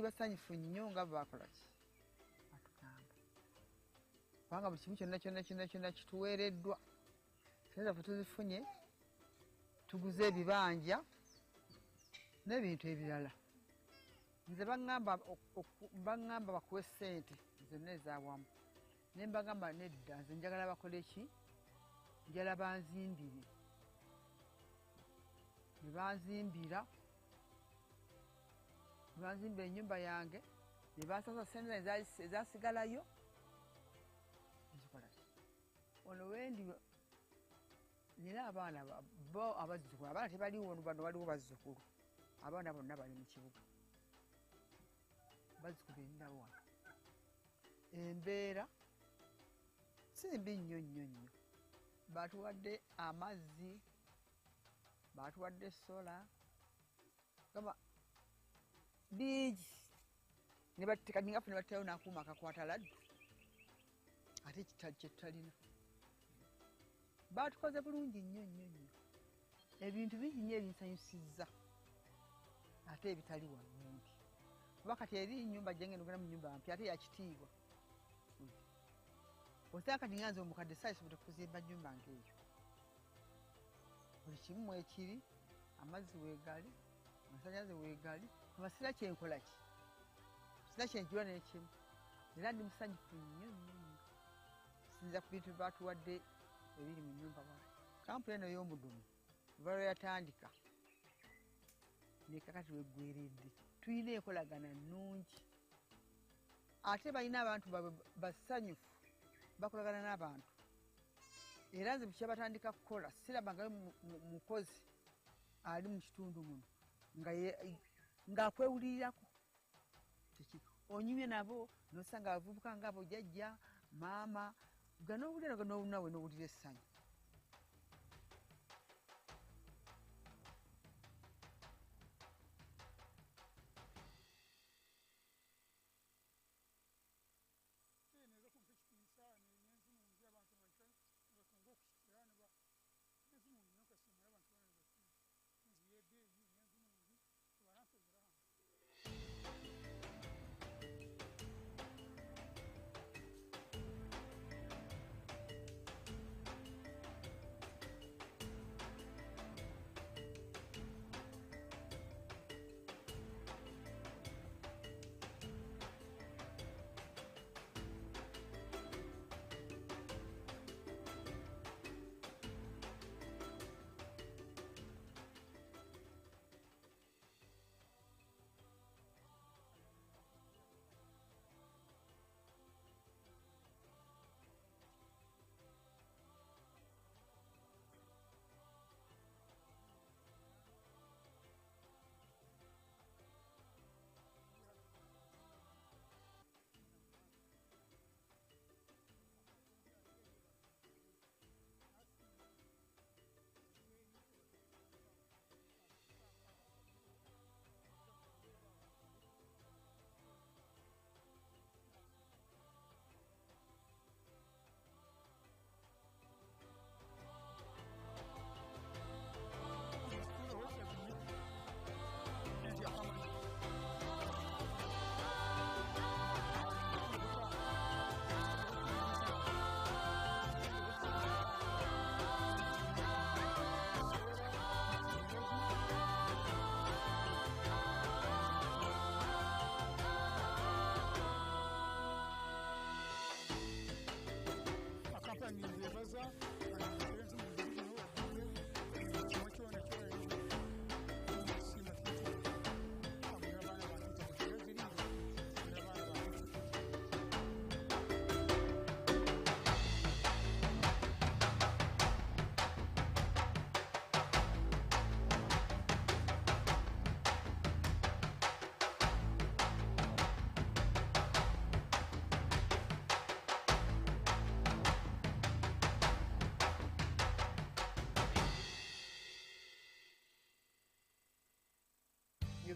tuli basanyufu nnyo nga bakola ki batugamba kubanga buli kimu kyonna kituweereddwa sente zaffe tuzifunye tuguze ebibanja n'ebintu ebirala nze baŋŋamba bakuwe ssente zonna ezaawamu ne mbagamba nedda nze njagala bakole ki njala banzimbire ne banzimbira ennyumba yange ne bansasa ssente ezasigalayo nzikola ono wendi nina abaana bo abazzukulu abaana tebaliwo bano waliwo bazzukulu abaana bonna bali mu kibuga bazzukulu eninawo wano embeera simbi nnyo batuwadde amazzi batuwadde sola gamba bingi nebatekaningafe ne baterayo n'akuuma akakwata laddu ate kye tutalina batukoze bulungi nnyo ebintu bingi nnyo ebinsanyusizza ate ebitali walungi kuba kati eri nnyumba gyange nogenda mu nnyumba mpya ate yakitiibwa osanga kati nga nze omukadde saayisobodde kuzimba nnyumba ng'eyo buli kimu mwekiri amazzi weegali amasannyalaze weegali kuba sira kyenkola ki sira kyenjula n'ekimu era ndi musanyufu nnyo sinza ku bintu batuwadde ebiri mu nnyumba wange kampuni eno y'omudumu kuva lwe yatandika nekakati weggweredde tulina enkolagana nnungi ate balina abantu basanyufu bakolagana n'abantu era nze bukya batandika kukola sirabangayo mukozi ali mu kitundu muno ng'akwewulirirako onyumye nabo nosanga abavubuka ngaabo jjajja maama ganowulira nawe nowulira essanyu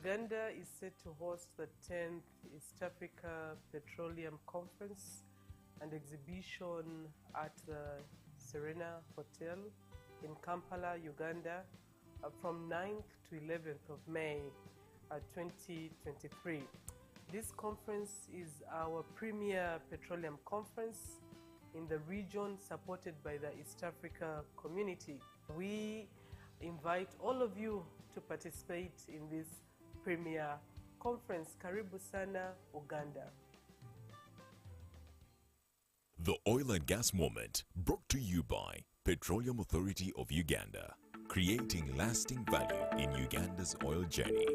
Uganda is set to host the 10th East Africa Petroleum Conference and exhibition at the Serena Hotel in Kampala, Uganda, from 9th to 11th of May 2023. This conference is our premier petroleum conference in the region, supported by the East Africa community. We invite all of you to participate in this premier conference. Karibu sana, Uganda. The Oil and Gas Moment, brought to you by Petroleum Authority of Uganda, creating lasting value in Uganda's oil journey.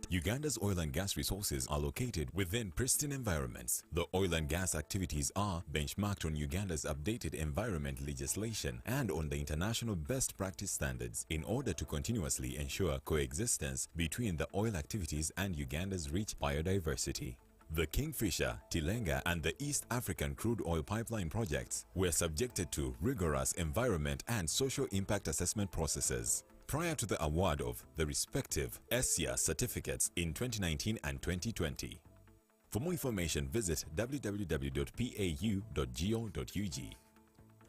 Uganda's oil and gas resources are located within pristine environments. The oil and gas activities are benchmarked on Uganda's updated environment legislation and on the international best practice standards in order to continuously ensure coexistence between the oil activities and Uganda's rich biodiversity. The Kingfisher, Tilenga, and the East African crude oil pipeline projects were subjected to rigorous environment and social impact assessment processes prior to the award of the respective SCA certificates in 2019 and 2020. For more information, visit www.pau.go.ug.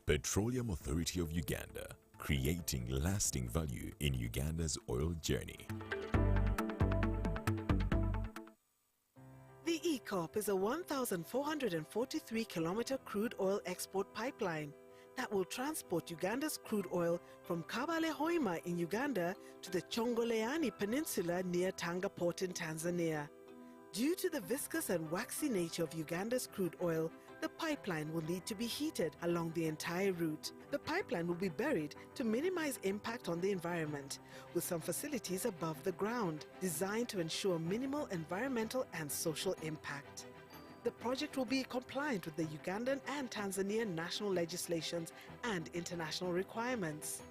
Petroleum Authority of Uganda, creating lasting value in Uganda's oil journey. The EAPCE is a 1,443-kilometer crude oil export pipeline that will transport Uganda's crude oil from Kabale Hoima in Uganda to the Chongoleani Peninsula near Tanga Port in Tanzania. Due to the viscous and waxy nature of Uganda's crude oil, the pipeline will need to be heated along the entire route. The pipeline will be buried to minimize impact on the environment, with some facilities above the ground, designed to ensure minimal environmental and social impact. The project will be compliant with the Ugandan and Tanzanian national legislations and international requirements.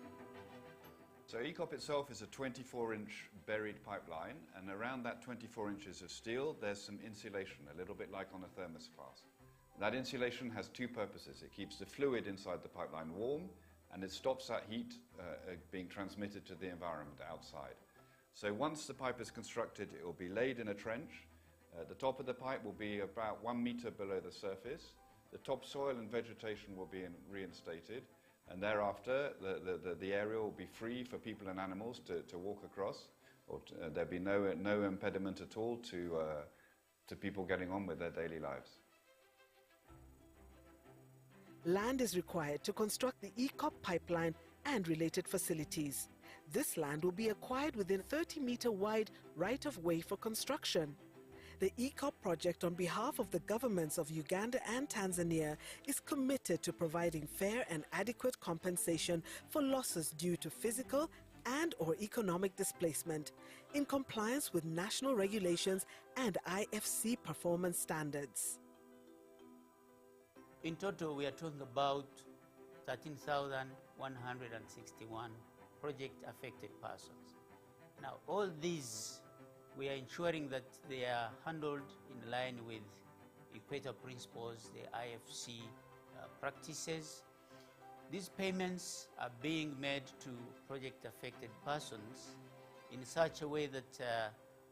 So EAPCE itself is a 24-inch buried pipeline, and around that 24 inches of steel there's some insulation, a little bit like on a thermos flask. That insulation has two purposes. It keeps the fluid inside the pipeline warm, and it stops that heat being transmitted to the environment outside. So once the pipe is constructed, it will be laid in a trench. The top of the pipe will be about 1 meter below the surface. The topsoil and vegetation will be reinstated, and thereafter the area will be free for people and animals to walk across, or there'll be no impediment at all to people getting on with their daily lives. Land is required to construct the EAPCE pipeline and related facilities. This land will be acquired within a 30-meter wide right-of-way for construction. The EAPCE project, on behalf of the governments of Uganda and Tanzania, is committed to providing fair and adequate compensation for losses due to physical and/or economic displacement, in compliance with national regulations and IFC performance standards. In total, we are talking about 13,161 project-affected persons. Now, all these, we are ensuring that they are handled in line with Equator principles, the IFC practices. These payments are being made to project-affected persons in such a way that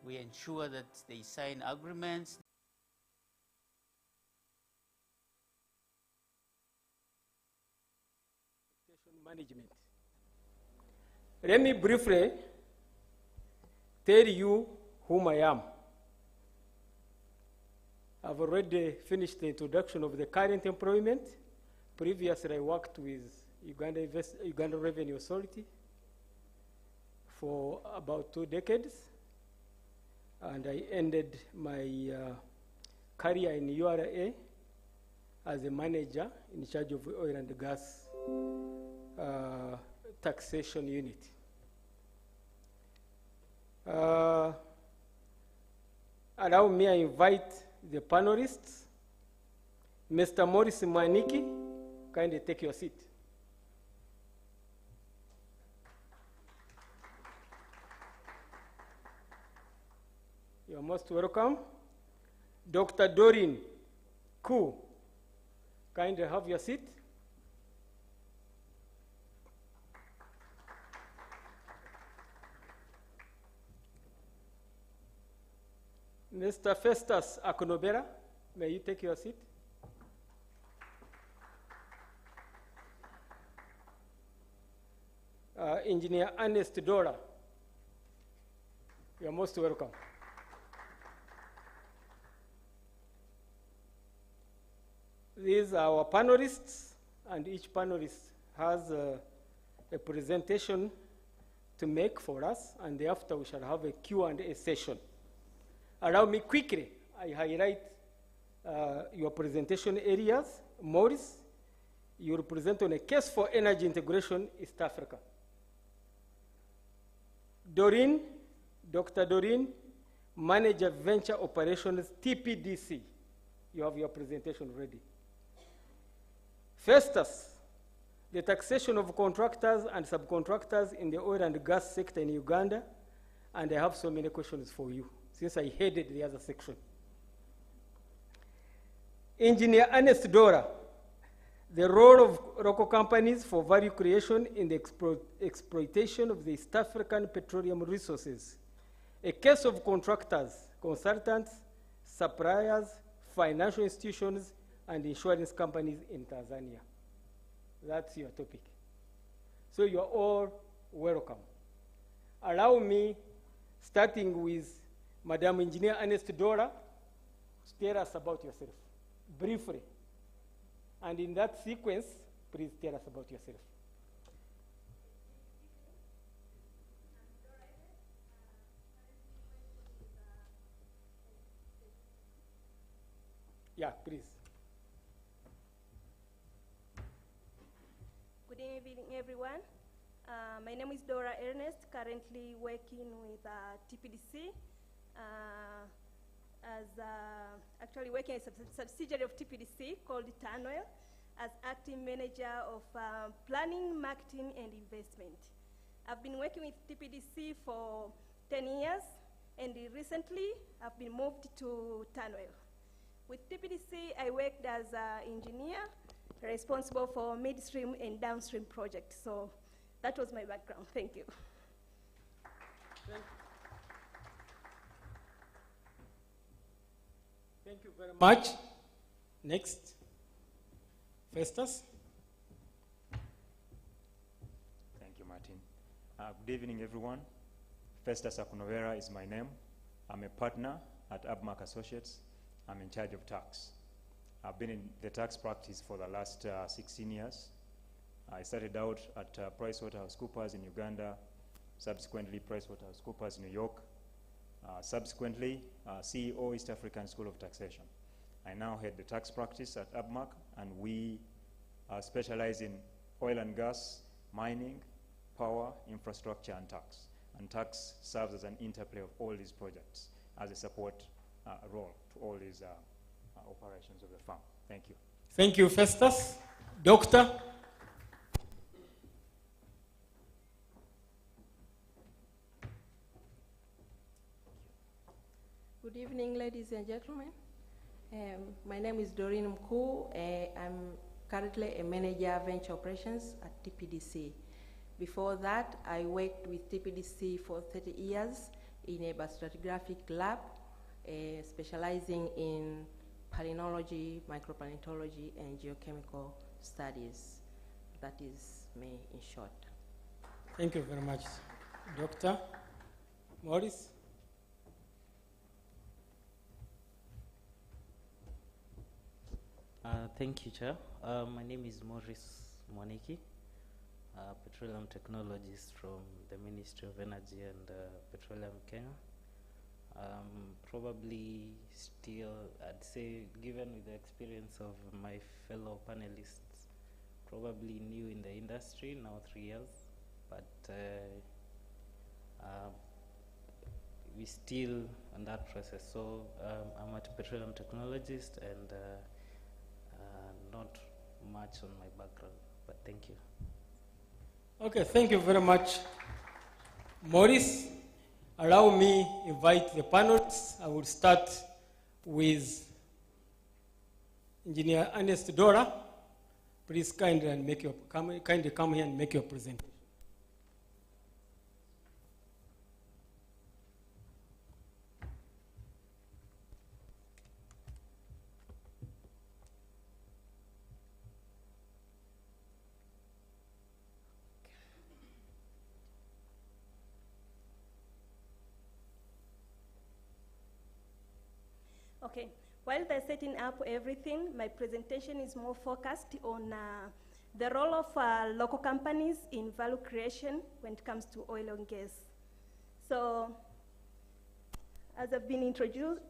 we ensure that they sign agreements. Management. Let me briefly tell you whom I am. I've already finished the introduction of the current employment. Previously, I worked with Uganda Revenue Authority for about 2 decades, and I ended my career in URA as a manager in charge of oil and gas taxation unit. Allow me to invite the panelists. Mr. Morris Mwaniki, kindly take your seat. You are most welcome. Dr. Doreen Koo, kindly have your seat. Mr. Festus Akonobera, may you take your seat? Engineer Ernest Dora, you are most welcome. These are our panelists, and each panelist has a presentation to make for us, and thereafter we shall have a Q&A session. Allow me quickly, I highlight your presentation areas. Maurice, you will present on a case for energy integration East Africa. Doreen, Dr. Doreen, Manager Venture Operations, TPDC. You have your presentation ready. Festus, the taxation of contractors and subcontractors in the oil and gas sector in Uganda, and I have so many questions for you, since I headed the other section. Engineer Ernest Dora, the role of local companies for value creation in the exploitation of the East African petroleum resources. A case of contractors, consultants, suppliers, financial institutions, and insurance companies in Tanzania. That's your topic. So you are all welcome. Allow me, starting with Madam Engineer Ernest Dora, to tell us about yourself, briefly. And in that sequence, please tell us about yourself. Yeah, please. Good evening, everyone. My name is Dora Ernest, currently working with TPDC, actually working as a subsidiary of TPDC called Tanwell, as acting manager of planning, marketing, and investment. I've been working with TPDC for 10 years, and recently I've been moved to Tanwell. With TPDC, I worked as an engineer responsible for midstream and downstream projects. So that was my background. Thank you. Thank you very much. Next, Festus. Thank you, Martin. Good evening, everyone. Festus Akunovera is my name. I'm a partner at ABMAC Associates. I'm in charge of tax. I've been in the tax practice for the last 16 years. I started out at PricewaterhouseCoopers in Uganda, subsequently PricewaterhouseCoopers New York, subsequently CEO East African School of Taxation. I now head the tax practice at ABMAC, and we specialize in oil and gas, mining, power, infrastructure, and tax. And tax serves as an interplay of all these projects as a support role to all these operations of the firm. Thank you. Thank you, Festus. Doctor. Good evening, ladies and gentlemen. My name is Doreen Mkuu. I'm currently a manager of venture operations at TPDC. Before that, I worked with TPDC for 30 years in a stratigraphic lab, specializing in palynology, micropaleontology, and geochemical studies. That is me in short. Thank you very much, Doctor. Maurice? Thank you, Chair. My name is Maurice Mwaniki, petroleum technologist from the Ministry of Energy and Petroleum Kenya. Probably still, I'd say, given with the experience of my fellow panelists, probably new in the industry, now 3 years, but we still on that process. So I'm a petroleum technologist, and not much on my background, but thank you. Okay, thank you very much, Maurice. Allow me invite the panelists. I will start with Engineer Ernest Dora. Please kindly come here and make your presentation. Okay, while they're setting up everything, my presentation is more focused on the role of local companies in value creation when it comes to oil and gas. So, as I've been introduced,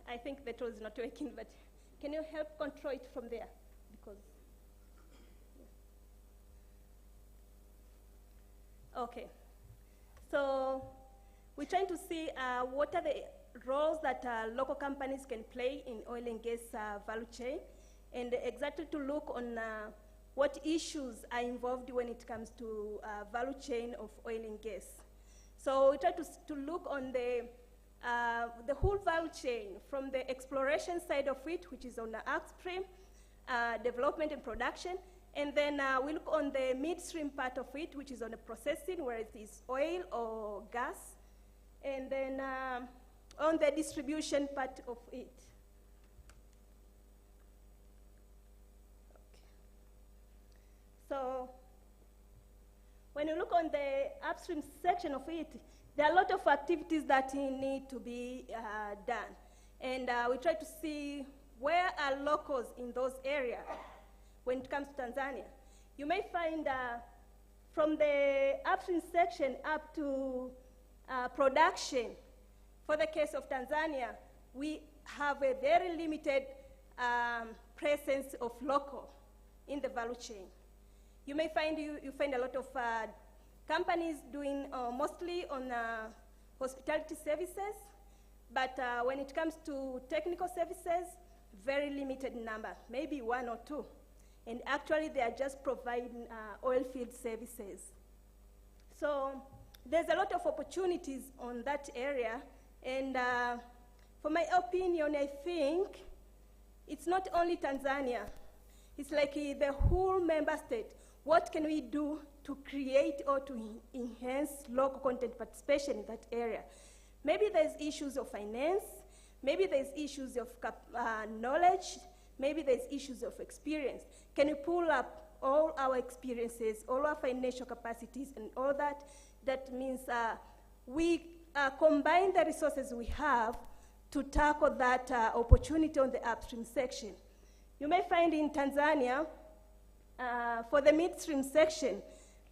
I think that was not working, but can you help control it from there? Because, yeah. Okay. So we're trying to see what are the roles that local companies can play in oil and gas value chain, and exactly to look on what issues are involved when it comes to value chain of oil and gas. So we try to look on the whole value chain, from the exploration side of it, which is on the upstream, development and production, and then we look on the midstream part of it, which is on the processing, where it is oil or gas, and then on the distribution part of it. Okay. So when you look on the upstream section of it, there are a lot of activities that need to be done. And we try to see where are locals in those areas when it comes to Tanzania. You may find from the upstream section up to production, for the case of Tanzania, we have a very limited presence of local in the value chain. You may find you find a lot of companies doing mostly on hospitality services, but when it comes to technical services, very limited number, maybe one or two. And actually, they are just providing oil field services. So there's a lot of opportunities on that area. And for my opinion, I think it's not only Tanzania. It's like the whole member state. What can we do to create or to enhance local content participation in that area? Maybe there's issues of finance, maybe there's issues of knowledge, maybe there's issues of experience. Can you pull up all our experiences, all our financial capacities and all that? That means we combine the resources we have to tackle that opportunity on the upstream section. You may find in Tanzania, for the midstream section,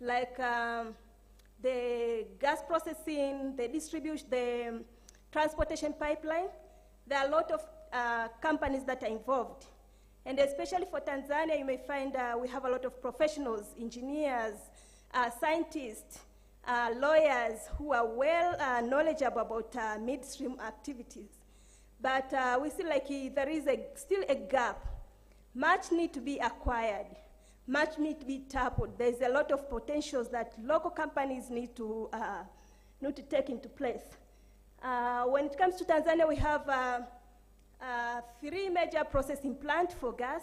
like the gas processing, the distribution, the transportation pipeline, there are a lot of companies that are involved. And especially for Tanzania, you may find we have a lot of professionals, engineers, scientists, lawyers who are well knowledgeable about midstream activities. But we see like there is still a gap. Much need to be acquired. Much need to be tackled. There's a lot of potentials that local companies need to take into place. When it comes to Tanzania, we have 3 major processing plants for gas.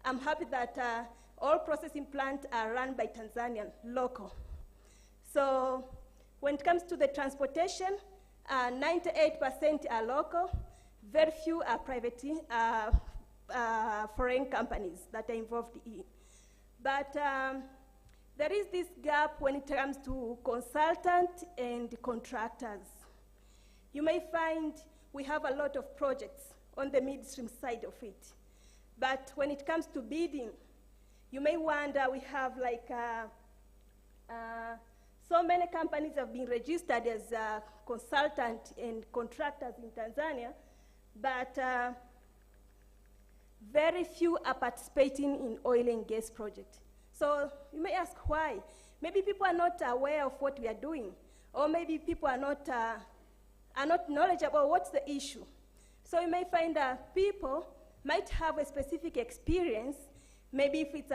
I'm happy that all processing plants are run by Tanzanian, local. So when it comes to the transportation, 98% are local. Very few are private, foreign companies that are involved in. But there is this gap when it comes to consultants and contractors. You may find we have a lot of projects on the midstream side of it. But when it comes to bidding, you may wonder, we have like so many companies have been registered as consultants and contractors in Tanzania, but very few are participating in oil and gas projects. So you may ask why. Maybe people are not aware of what we are doing, or maybe people are not knowledgeable what's the issue. So you may find that people might have a specific experience. Maybe if it's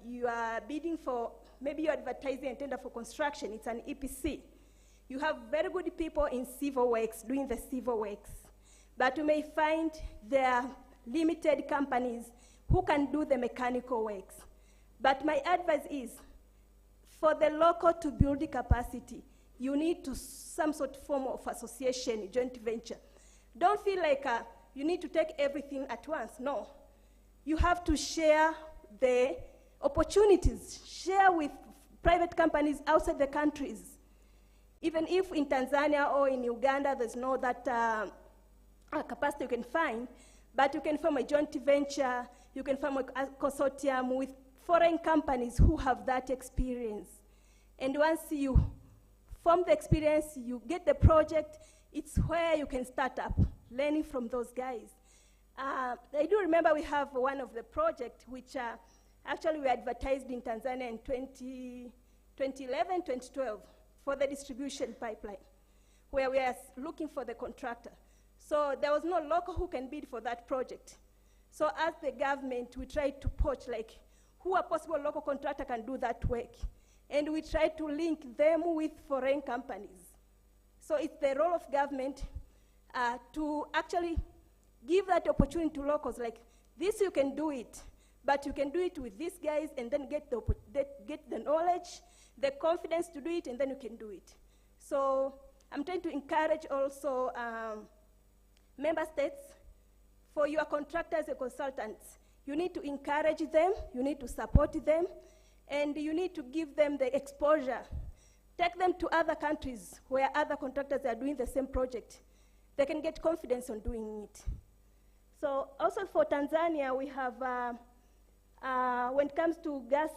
you are bidding for maybe you're advertising a tender for construction, it's an EPC. You have very good people in civil works, doing the civil works. But you may find there are limited companies who can do the mechanical works. But my advice is, for the local to build the capacity, you need to some sort of form of association, joint venture. Don't feel like you need to take everything at once. No. You have to share the opportunities, share with private companies outside the countries. Even if in Tanzania or in Uganda there's no that capacity you can find, but you can form a joint venture, you can form a consortium with foreign companies who have that experience. And once you form the experience, you get the project, it's where you can start up, learning from those guys. I do remember we have one of the projects which actually we advertised in Tanzania in 2011, 2012 for the distribution pipeline, where we are looking for the contractor. So there was no local who can bid for that project. So as the government, we tried to poach like who a possible local contractor can do that work. And we tried to link them with foreign companies. So it's the role of government to actually give that opportunity to locals, like this you can do it, but you can do it with these guys and then get the knowledge, the confidence to do it, and then you can do it. So I'm trying to encourage also member states, for your contractors and consultants, you need to encourage them, you need to support them, and you need to give them the exposure. Take them to other countries where other contractors are doing the same project. They can get confidence on doing it. So also for Tanzania, we have, when it comes to gas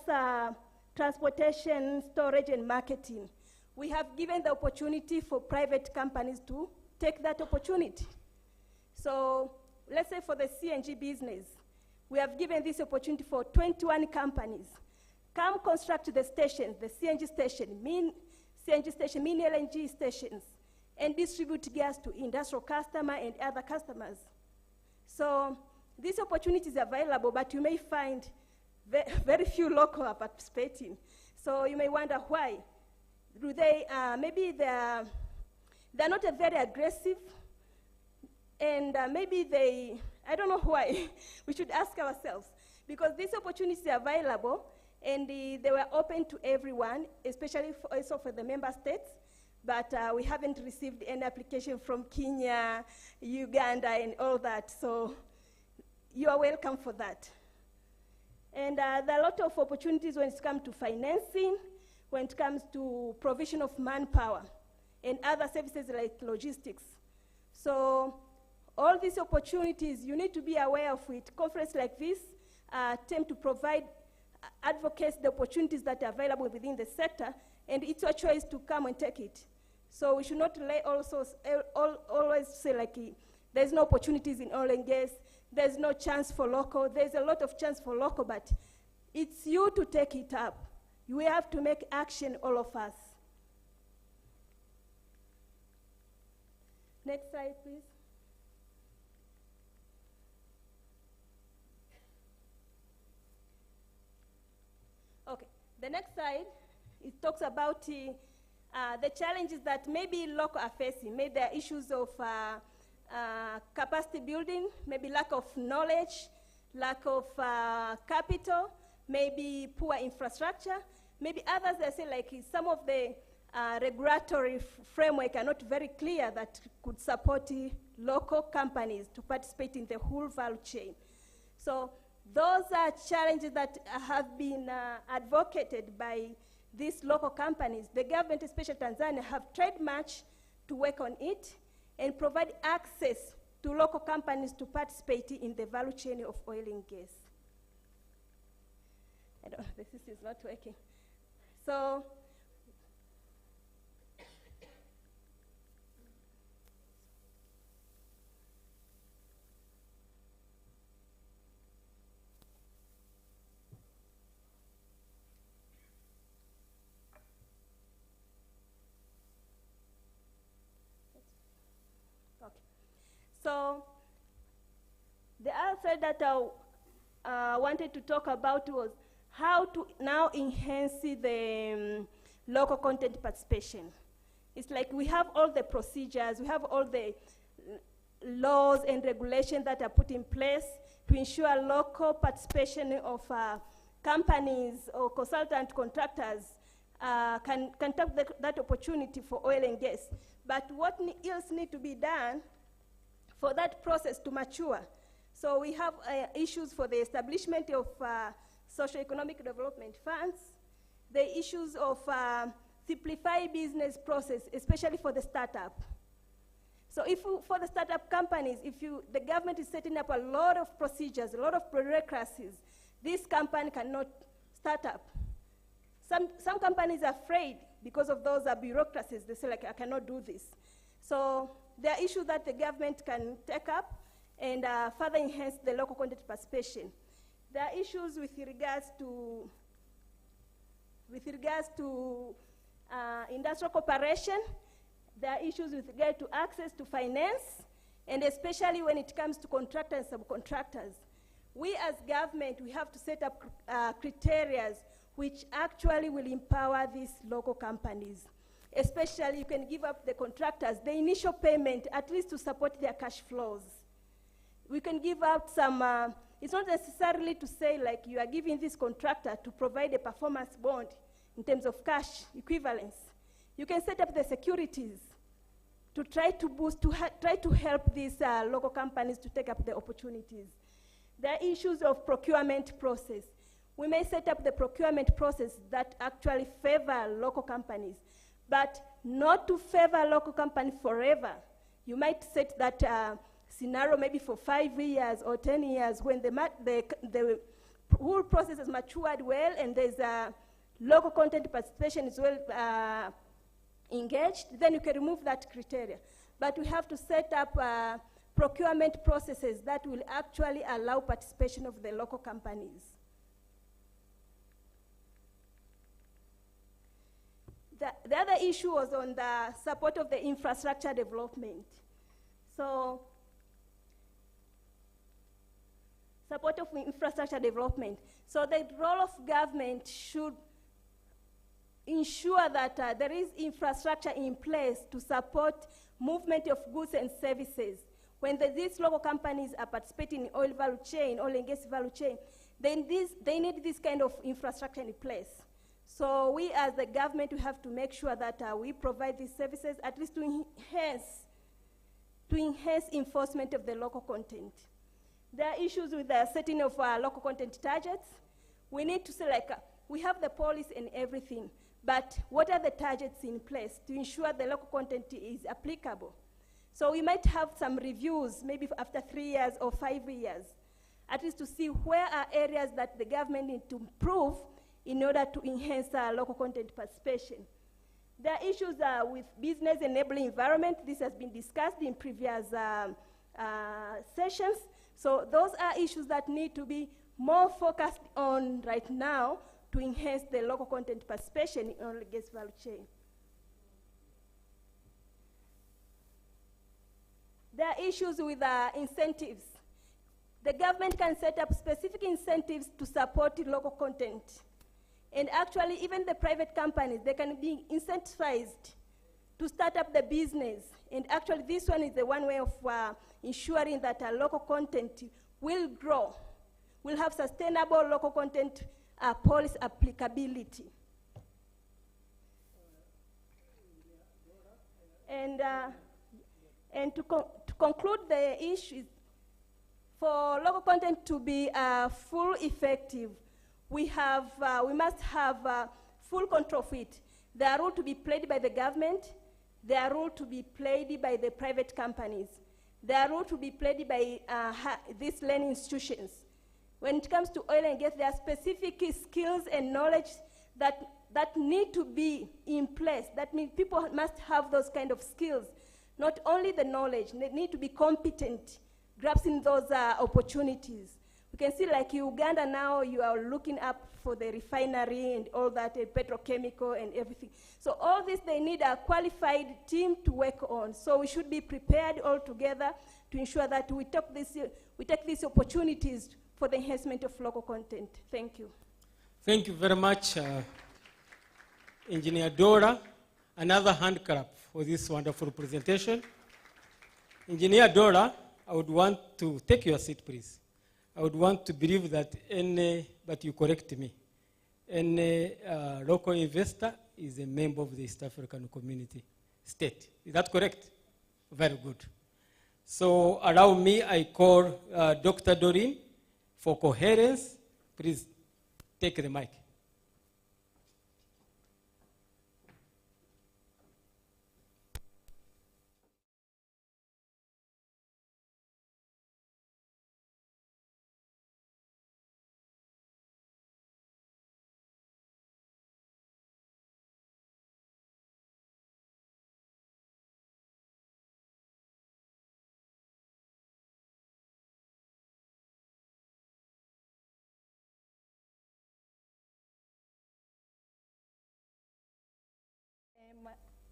transportation, storage, and marketing, we have given the opportunity for private companies to take that opportunity. So let's say for the CNG business, we have given this opportunity for 21 companies. Come construct the stations, the CNG station, CNG station, mini LNG stations, and distribute gas to industrial customers and other customers. So this opportunity is available, but you may find very few local are participating. So you may wonder why. Do they, maybe they're not very aggressive, and maybe I don't know why. We should ask ourselves, because these opportunities are available, and they were open to everyone, especially also for the member states, but we haven't received any application from Kenya, Uganda, and all that, so you are welcome for that. And there are a lot of opportunities when it comes to financing, when it comes to provision of manpower, and other services like logistics. So all these opportunities, you need to be aware of it. Conferences like this attempt to provide advocates the opportunities that are available within the sector, and it's your choice to come and take it. So we should not always say like there's no opportunities in oil and gas, there's no chance for local. There's a lot of chance for local, but it's you to take it up. We have to make action, all of us. Next slide, please. Okay, the next slide, it talks about the challenges that maybe local are facing. Maybe there are issues of capacity building, maybe lack of knowledge, lack of capital, maybe poor infrastructure. Maybe others, they say like some of the regulatory framework are not very clear that could support local companies to participate in the whole value chain. So those are challenges that have been advocated by these local companies. The government, especially Tanzania, have tried much to work on it and provide access to local companies to participate in the value chain of oil and gas. I don't know, this is not working. So, so the other side that I wanted to talk about was how to now enhance the local content participation. It's like we have all the procedures, we have all the laws and regulations that are put in place to ensure local participation of companies or consultant contractors can take that opportunity for oil and gas. But what else needs to be done for that process to mature? So we have issues for the establishment of socio-economic development funds, the issues of simplify business process, especially for the startup. So for the startup companies, the government is setting up a lot of procedures, a lot of bureaucracies, this company cannot start up. Some companies are afraid because of those bureaucracies. They say, like, I cannot do this. So there are issues that the government can take up and further enhance the local content participation. There are issues with regards to industrial cooperation. There are issues with regard to access to finance, and especially when it comes to contractors and subcontractors. We as government, we have to set up criteria which actually will empower these local companies. Especially, you can give up the contractors the initial payment, at least to support their cash flows. We can give out some, it's not necessarily to say like you are giving this contractor to provide a performance bond in terms of cash equivalence. You can set up the securities to try to boost, try to help these local companies to take up the opportunities. There are issues of procurement process. We may set up the procurement process that actually favor local companies, but not to favor local companies forever. You might set that scenario maybe for 5 years or 10 years when the whole process has matured well and there's local content participation is well engaged, then you can remove that criteria. But we have to set up procurement processes that will actually allow participation of the local companies. The other issue was on the support of the infrastructure development. So, support of infrastructure development. So the role of government should ensure that there is infrastructure in place to support movement of goods and services. When these local companies are participating in oil value chain, oil and gas value chain, then they need this kind of infrastructure in place. So we as the government, we have to make sure that we provide these services at least to enhance enforcement of the local content. There are issues with the setting of local content targets. We need to say, like, we have the policy and everything, but what are the targets in place to ensure the local content is applicable? So we might have some reviews, maybe after 3 years or 5 years, at least to see where are areas that the government needs to improve in order to enhance local content participation. There are issues with business enabling environment. This has been discussed in previous sessions. So those are issues that need to be more focused on right now to enhance the local content participation in oil and gas value chain. There are issues with incentives. The government can set up specific incentives to support local content. And actually, even the private companies, they can be incentivized to start up the business. And actually, this one is the one way of ensuring that local content will grow, will have sustainable local content policy applicability. And to conclude the issues, for local content to be full effective, we must have full control of it. There are rules to be played by the government. There are rules to be played by the private companies. There are rules to be played by these learning institutions. When it comes to oil and gas, there are specific skills and knowledge that need to be in place. That means people must have those kind of skills. Not only the knowledge, they need to be competent, grasping those opportunities. We can see, like Uganda now, you are looking up for the refinery and all that, petrochemical and everything. So all this, they need a qualified team to work on. So we should be prepared all together to ensure that we take these opportunities for the enhancement of local content. Thank you. Thank you very much, Engineer Dora. Another hand clap for this wonderful presentation. Engineer Dora, I would want to take your seat, please. I would want to believe that but you correct me, any local investor is a member of the East African Community State. Is that correct? Very good. So allow me, I call Dr. Doreen for coherence. Please take the mic.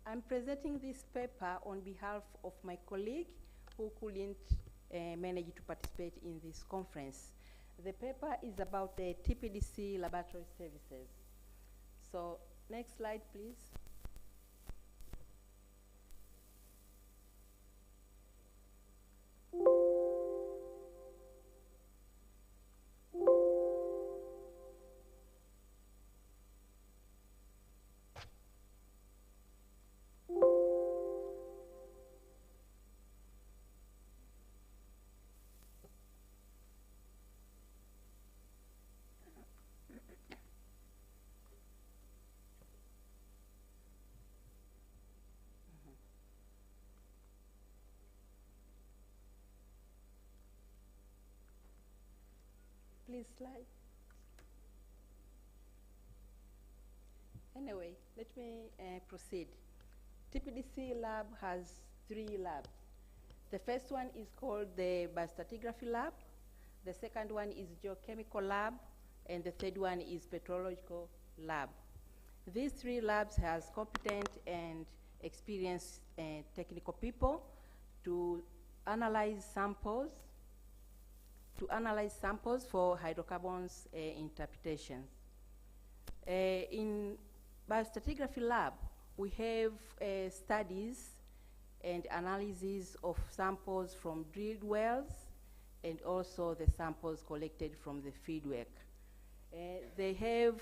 I'm presenting this paper on behalf of my colleague who couldn't manage to participate in this conference. The paper is about the TPDC laboratory services. So next slide, please. Please slide. Anyway, let me proceed. TPDC lab has 3 labs. The first one is called the biostratigraphy lab. The second one is geochemical lab. And the third one is petrological lab. These 3 labs has competent and experienced technical people to analyze samples for hydrocarbons interpretations. In biostratigraphy lab, we have studies and analysis of samples from drilled wells and also the samples collected from the fieldwork. They have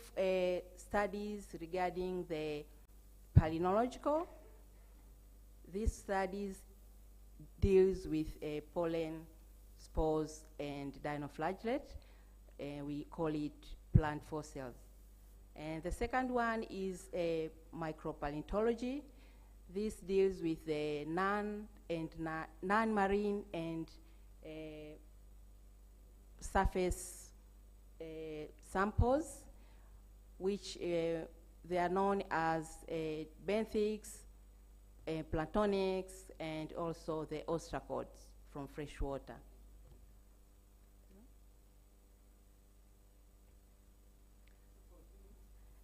studies regarding the palynological. These studies deals with pollen, spores, and dinoflagellate. We call it plant fossils. And the second one is micropaleontology. This deals with the non-marine and surface samples, which they are known as benthics, planktonics, and also the ostracods from fresh water.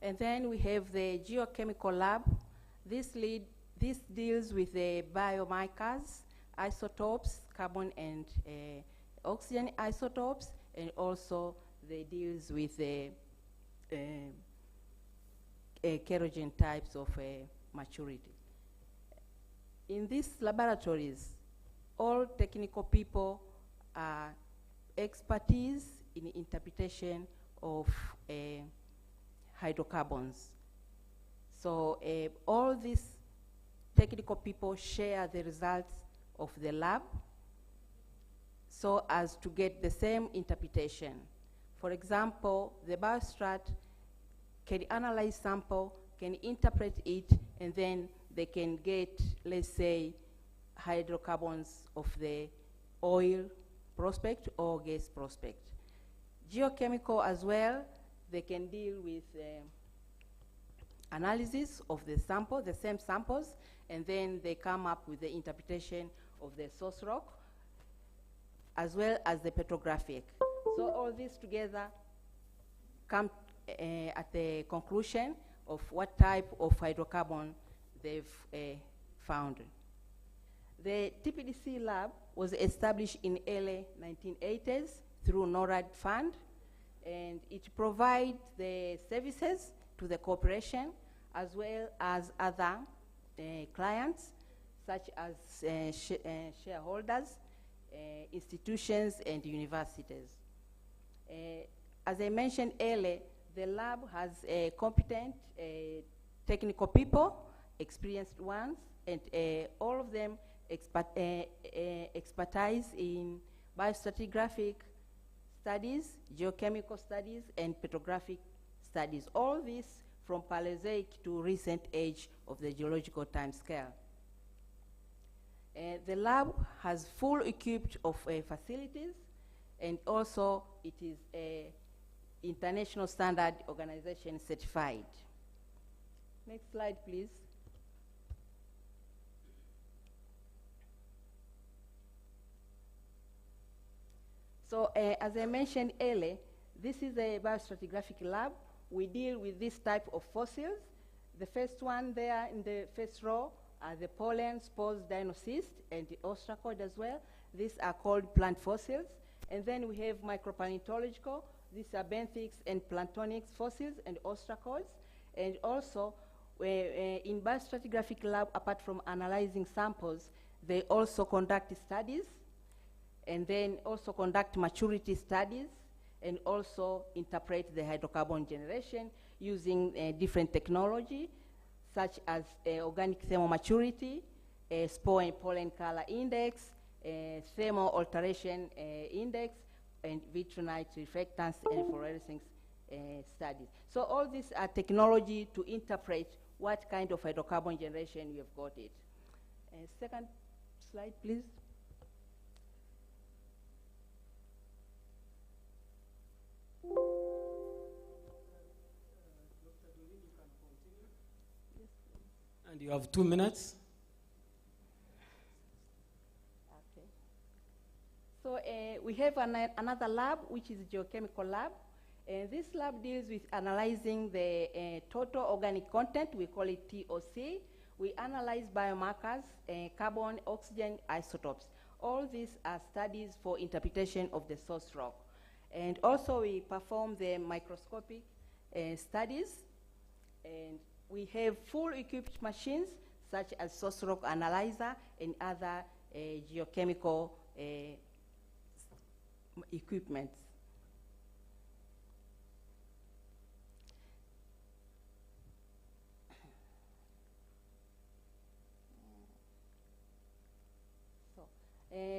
And then we have the geochemical lab. This deals with the biomarkers, isotopes, carbon and oxygen isotopes, and also they deals with the kerogen types of maturity. In these laboratories, all technical people are expertise in interpretation of hydrocarbons. So all these technical people share the results of the lab so as to get the same interpretation. For example, the biostrat can analyze sample, can interpret it, and then they can get, let's say, hydrocarbons of the oil prospect or gas prospect. Geochemical as well, they can deal with analysis of the sample, the same samples, and then they come up with the interpretation of the source rock, as well as the petrographic. So all this together come at the conclusion of what type of hydrocarbon they've found. The TPDC lab was established in early 1980s through NORAD fund, and it provides the services to the corporation as well as other clients, such as shareholders, institutions, and universities. As I mentioned earlier, the lab has competent technical people, experienced ones, and all of them expertise in biostratigraphic studies, geochemical studies, and petrographic studies. All this from Paleozoic to recent age of the geological time scale. The lab has full equipped of facilities, and also it is international standard organization certified. Next slide, please. So as I mentioned earlier, this is a biostratigraphic lab. We deal with this type of fossils. The first one there in the first row are the pollen, spores, dinocyst, and the ostracoid as well. These are called plant fossils. And then we have micropaleontological. These are benthics and planktonic fossils and ostracoids. And also, in biostratigraphic lab, apart from analyzing samples, they also conduct studies, and then also conduct maturity studies, and also interpret the hydrocarbon generation using different technology, such as organic thermal maturity, spore and pollen color index, thermal alteration index, and vitronite reflectance and fluorescence studies. So all these are technology to interpret what kind of hydrocarbon generation you have got it. Second slide, please. And you have 2 minutes. Okay. So we have another lab, which is a geochemical lab. This lab deals with analyzing the total organic content. We call it TOC. We analyze biomarkers, carbon, oxygen, isotopes. All these are studies for interpretation of the source rock. And also we perform the microscopic studies. And we have full equipped machines such as source rock analyzer and other geochemical equipment.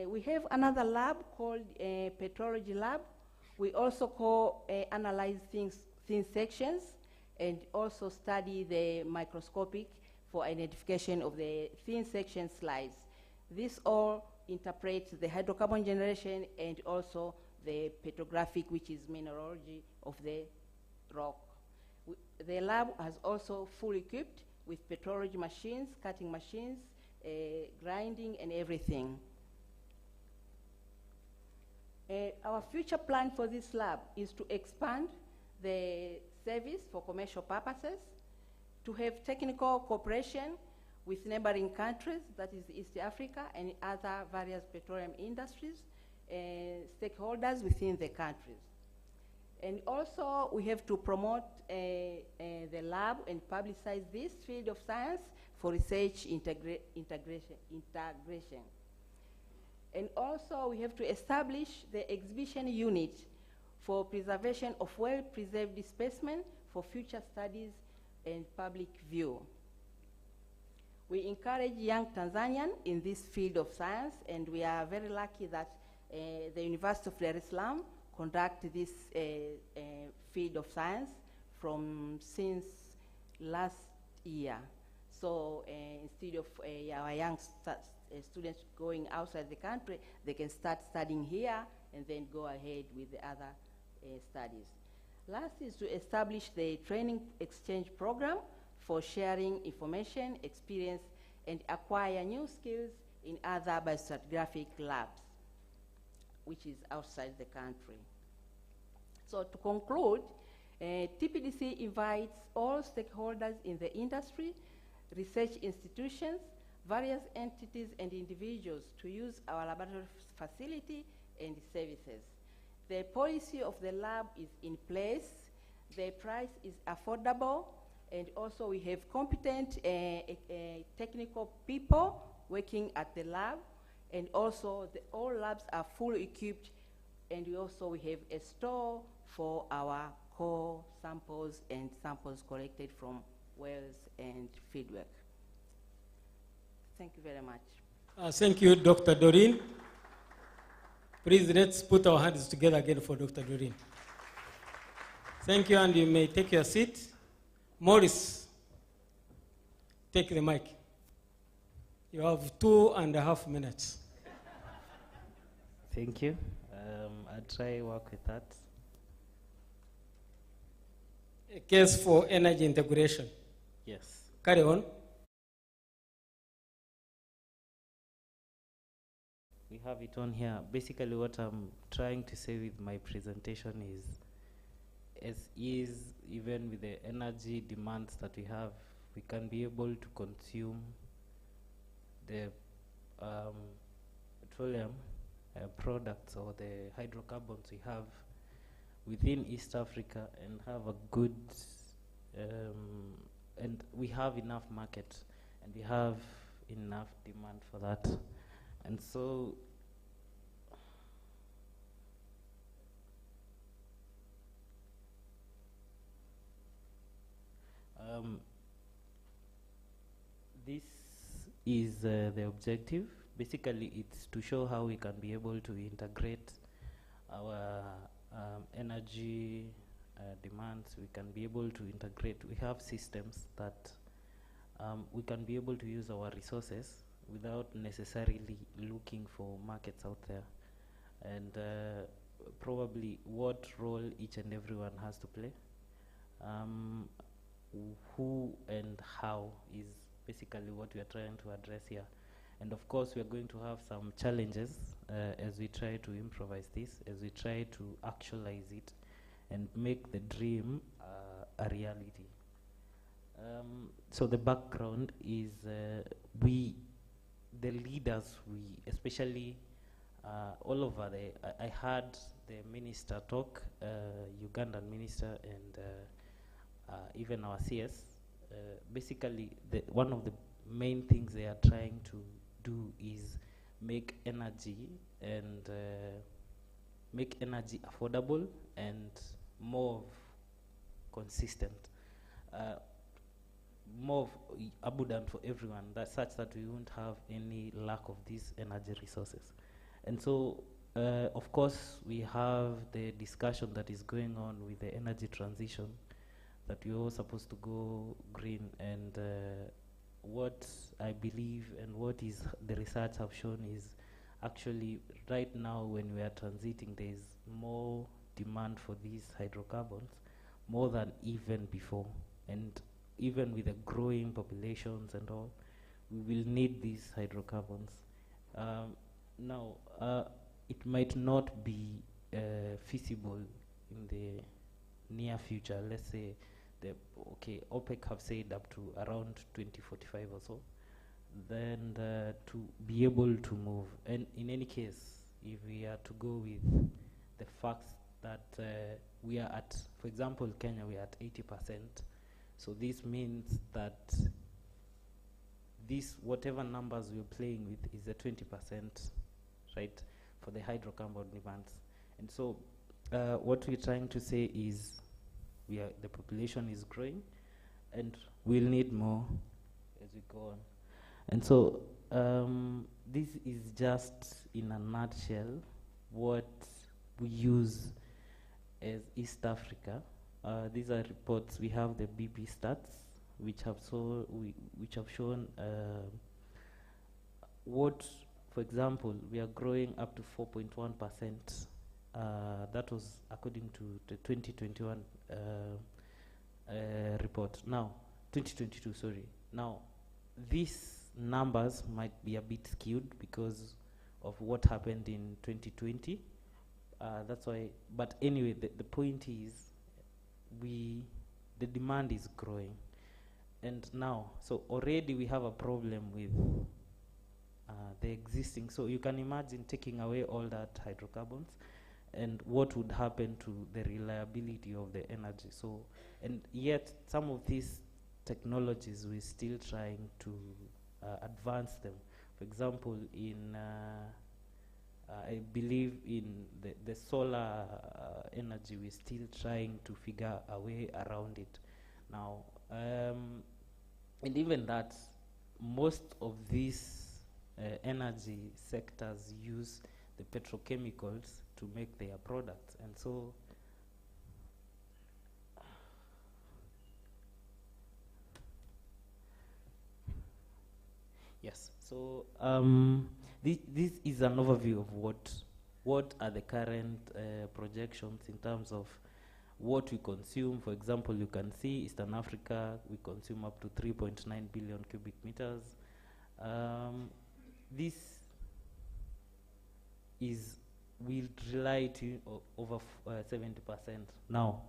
We have another lab called Petrology Lab. We also analyze thin sections and also study the microscopic for identification of the thin section slides. This all interprets the hydrocarbon generation and also the petrographic, which is mineralogy of the rock. The lab has also fully equipped with petrology machines, cutting machines, grinding, and everything. Our future plan for this lab is to expand the service for commercial purposes, to have technical cooperation with neighboring countries, that is East Africa, and other various petroleum industries, stakeholders within the countries. And also, we have to promote the lab and publicize this field of science for research integration. And also, we have to establish the exhibition unit for preservation of well-preserved specimen for future studies and public view. We encourage young Tanzanians in this field of science, and we are very lucky that the University of Dar es Salaam conduct this field of science since last year. So instead of our young students going outside the country, they can start studying here and then go ahead with the other studies. Last is to establish the training exchange program for sharing information, experience, and acquire new skills in other biostratigraphic labs, which is outside the country. So to conclude, TPDC invites all stakeholders in the industry, research institutions, various entities and individuals to use our laboratory facility and services. The policy of the lab is in place, the price is affordable, and also we have competent technical people working at the lab, and also all labs are fully equipped, and we have a store for our core samples and samples collected from wells and fieldwork. Thank you very much. Thank you, Dr. Doreen. Please, let's put our hands together again for Dr. Doreen. Thank you, and you may take your seat. Morris, take the mic. You have 2.5 minutes. Thank you. I'll try work with that. A case for energy integration. Yes. Carry on. We have it on here. Basically, what I'm trying to say with my presentation is, even with the energy demands that we have, we can be able to consume the petroleum products or the hydrocarbons we have within East Africa and have a good, and we have enough market and we have enough demand for that. And so this is the objective. Basically, it's to show how we can be able to integrate our energy demands. We can be able to integrate. We have systems that we can be able to use our resources without necessarily looking for markets out there. And probably what role each and everyone has to play. Who and how is basically what we are trying to address here. And of course, we are going to have some challenges as we try to improvise this, as we try to actualize it and make the dream a reality. So the background is the leaders, especially all over I heard the minister talk, Ugandan minister, and even our CS. Basically, one of the main things they are trying to do is make energy and make energy affordable and more consistent, more abundant for everyone, such that we won't have any lack of these energy resources. And so, of course, we have the discussion that is going on with the energy transition, that we're all supposed to go green, and what I believe and what is the research have shown is actually right now when we are transiting, there is more demand for these hydrocarbons more than even before. And even with the growing populations and all, we will need these hydrocarbons. Now, it might not be feasible in the near future. Let's say OPEC have said up to around 2045 or so, then to be able to move. And in any case, if we are to go with the facts that we are at, for example, Kenya, we are at 80%. So this means that this, whatever numbers we're playing with, is a 20%, right, for the hydrocarbon demands. And so what we're trying to say is the population is growing and we'll need more as we go on. And so this is just in a nutshell what we use as East Africa. These are reports. We have the BP stats, which have shown what, for example, we are growing up to 4.1%. That was according to the 2021 report. Now, 2022, sorry. Now, these numbers might be a bit skewed because of what happened in 2020. That's why, but anyway, the point is, the demand is growing. And now, so already we have a problem with the existing. So you can imagine taking away all that hydrocarbons and what would happen to the reliability of the energy. So, and yet some of these technologies we're still trying to advance them. For example, in I believe in the solar energy, we're still trying to figure a way around it. Now, and even that, most of these energy sectors use the petrochemicals to make their products, and so yes. So this is an overview of what are the current projections in terms of what we consume. For example, you can see Eastern Africa, we consume up to 3.9 billion cubic meters. This is, will rely to over 70%. Now,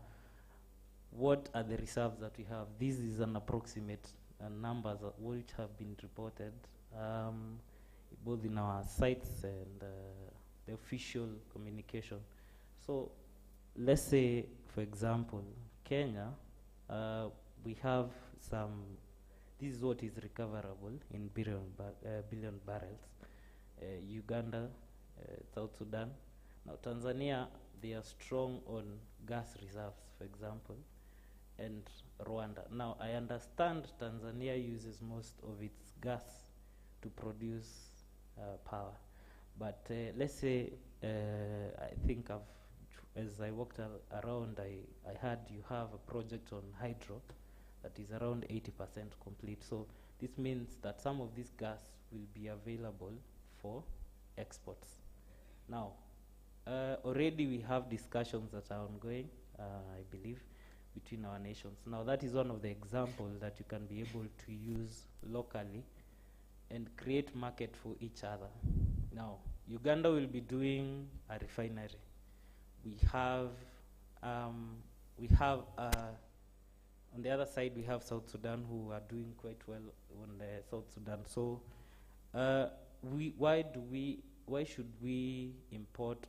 what are the reserves that we have? This is an approximate numbers which have been reported both in our sites and the official communication. So let's say, for example, Kenya, we have some, this is what is recoverable in billion barrels. Uganda, South Sudan. Now Tanzania, they are strong on gas reserves, for example, and Rwanda. Now I understand Tanzania uses most of its gas to produce power, but let's say I think as I walked around, I heard you have a project on hydro that is around 80% complete. So this means that some of this gas will be available for exports. Now, already we have discussions that are ongoing, I believe, between our nations. Now that is one of the examples that you can be able to use locally and create market for each other. Now, Uganda will be doing a refinery. We have on the other side, we have South Sudan, who are doing quite well on the South Sudan. So why should we import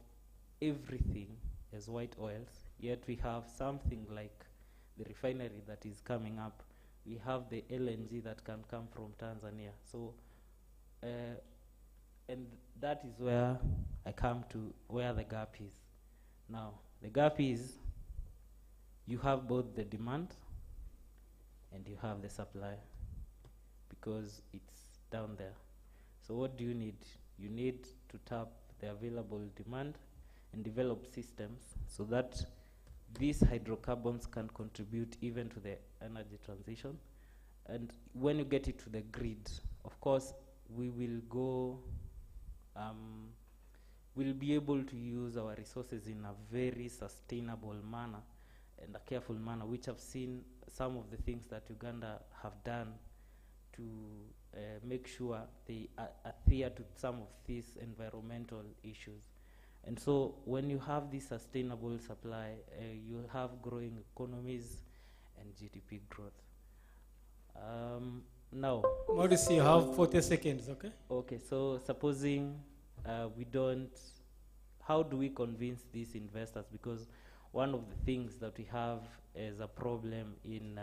everything as white oils, yet we have something like the refinery that is coming up? We have the LNG that can come from Tanzania. So, and that is where I come to where the gap is. Now, the gap is you have both the demand and you have the supply, because it's down there. So what do you need? You need to tap the available demand and develop systems so that these hydrocarbons can contribute even to the energy transition. And when you get it to the grid, of course, we will go, we'll be able to use our resources in a very sustainable manner and a careful manner, which I've seen some of the things that Uganda have done to make sure they adhere to some of these environmental issues. And so when you have this sustainable supply, you'll have growing economies and GDP growth. Now, Maurice, you have 40 seconds, okay? Okay, so supposing we don't, how do we convince these investors? Because one of the things that we have as a problem in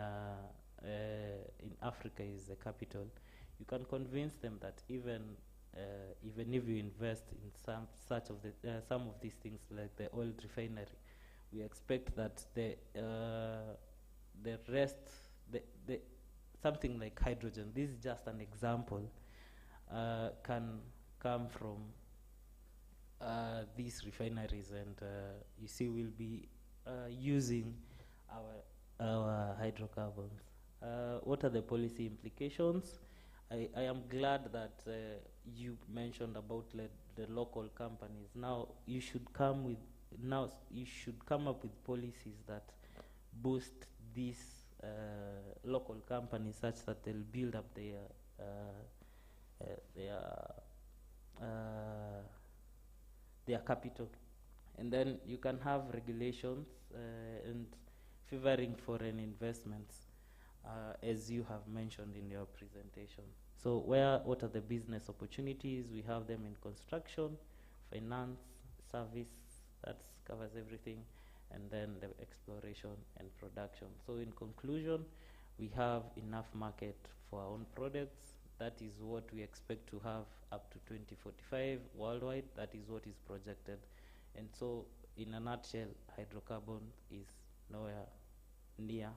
Africa is the capital. You can convince them that even if you invest in some of these things like the oil refinery, we expect that the rest, something like hydrogen, this is just an example, can come from these refineries, and you see we'll be using our hydrocarbons. What are the policy implications? I am glad that you mentioned about the local companies. Now you should come up with policies that boost these local companies such that they'll build up their capital, and then you can have regulations and favoring foreign investments, as you have mentioned in your presentation. So what are the business opportunities? We have them in construction, finance, service, That covers everything, and then the exploration and production. So in conclusion, we have enough market for our own products. That is what we expect to have up to 2045 worldwide. That is what is projected. And so in a nutshell, hydrocarbon is nowhere near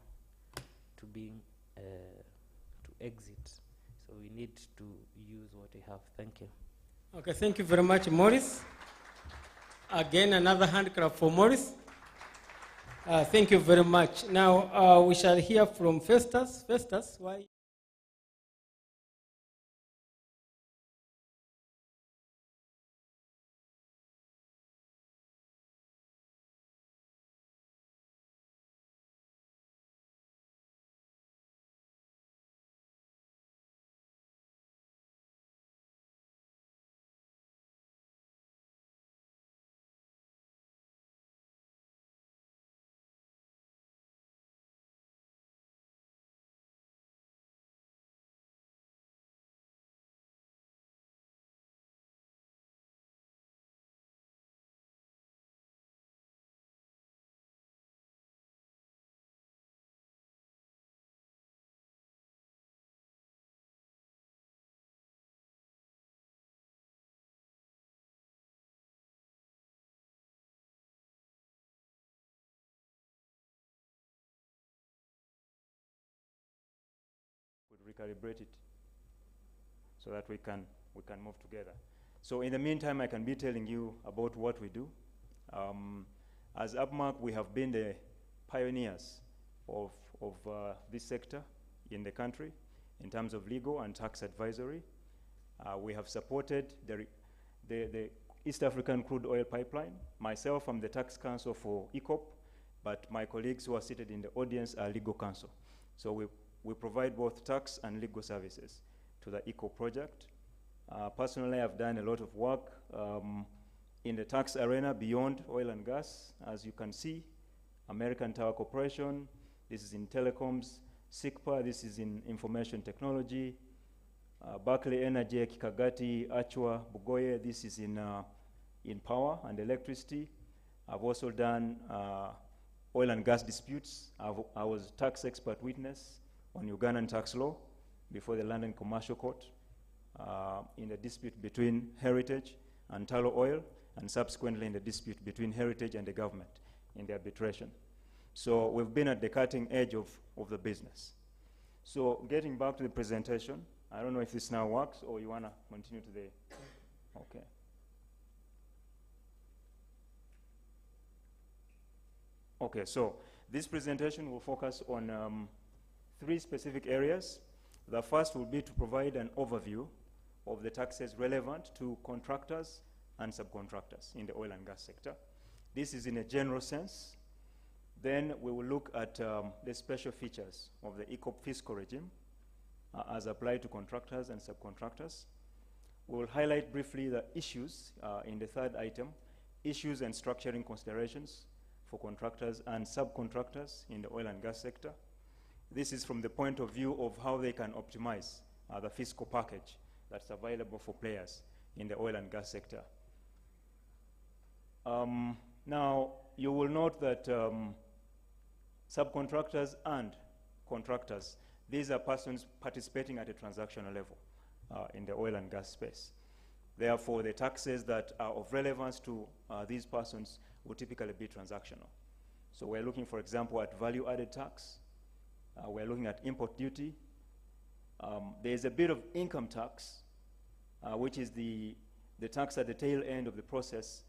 to being to exit. So we need to use what we have. Thank you. Okay, thank you very much, Morris. Again, another hand clap for Morris. Thank you very much. Now, we shall hear from Festus. Festus, why? Recalibrate it so that we can move together. So in the meantime, I can be telling you about what we do. As APMAC, we have been the pioneers of this sector in the country in terms of legal and tax advisory. We have supported the East African crude oil pipeline. Myself, I'm the tax counsel for EACOP, but my colleagues who are seated in the audience are legal counsel. So we provide both tax and legal services to the EACOP project. Personally, I've done a lot of work in the tax arena beyond oil and gas. As you can see, American Tower Corporation, this is in telecoms. SICPA, this is in information technology. Berkeley Energy, Kikagati, Achua, Bugoye, this is in power and electricity. I've also done oil and gas disputes. I was tax expert witness on Ugandan tax law before the London Commercial Court in the dispute between Heritage and Tullow Oil, and subsequently in the dispute between Heritage and the government in the arbitration. So we've been at the cutting edge of the business. So getting back to the presentation, I don't know if this now works or you want to continue to the, okay. Okay, so this presentation will focus on 3 specific areas. The first will be to provide an overview of the taxes relevant to contractors and subcontractors in the oil and gas sector. This is in a general sense. Then we will look at the special features of the EACOP fiscal regime as applied to contractors and subcontractors. We will highlight briefly the issues in the third item, issues and structuring considerations for contractors and subcontractors in the oil and gas sector. This is from the point of view of how they can optimize the fiscal package that's available for players in the oil and gas sector. Now, you will note that subcontractors and contractors, these are persons participating at a transactional level in the oil and gas space. Therefore, the taxes that are of relevance to these persons will typically be transactional. So we're looking, for example, at value-added tax. We're looking at import duty. There's a bit of income tax, which is the tax at the tail end of the process,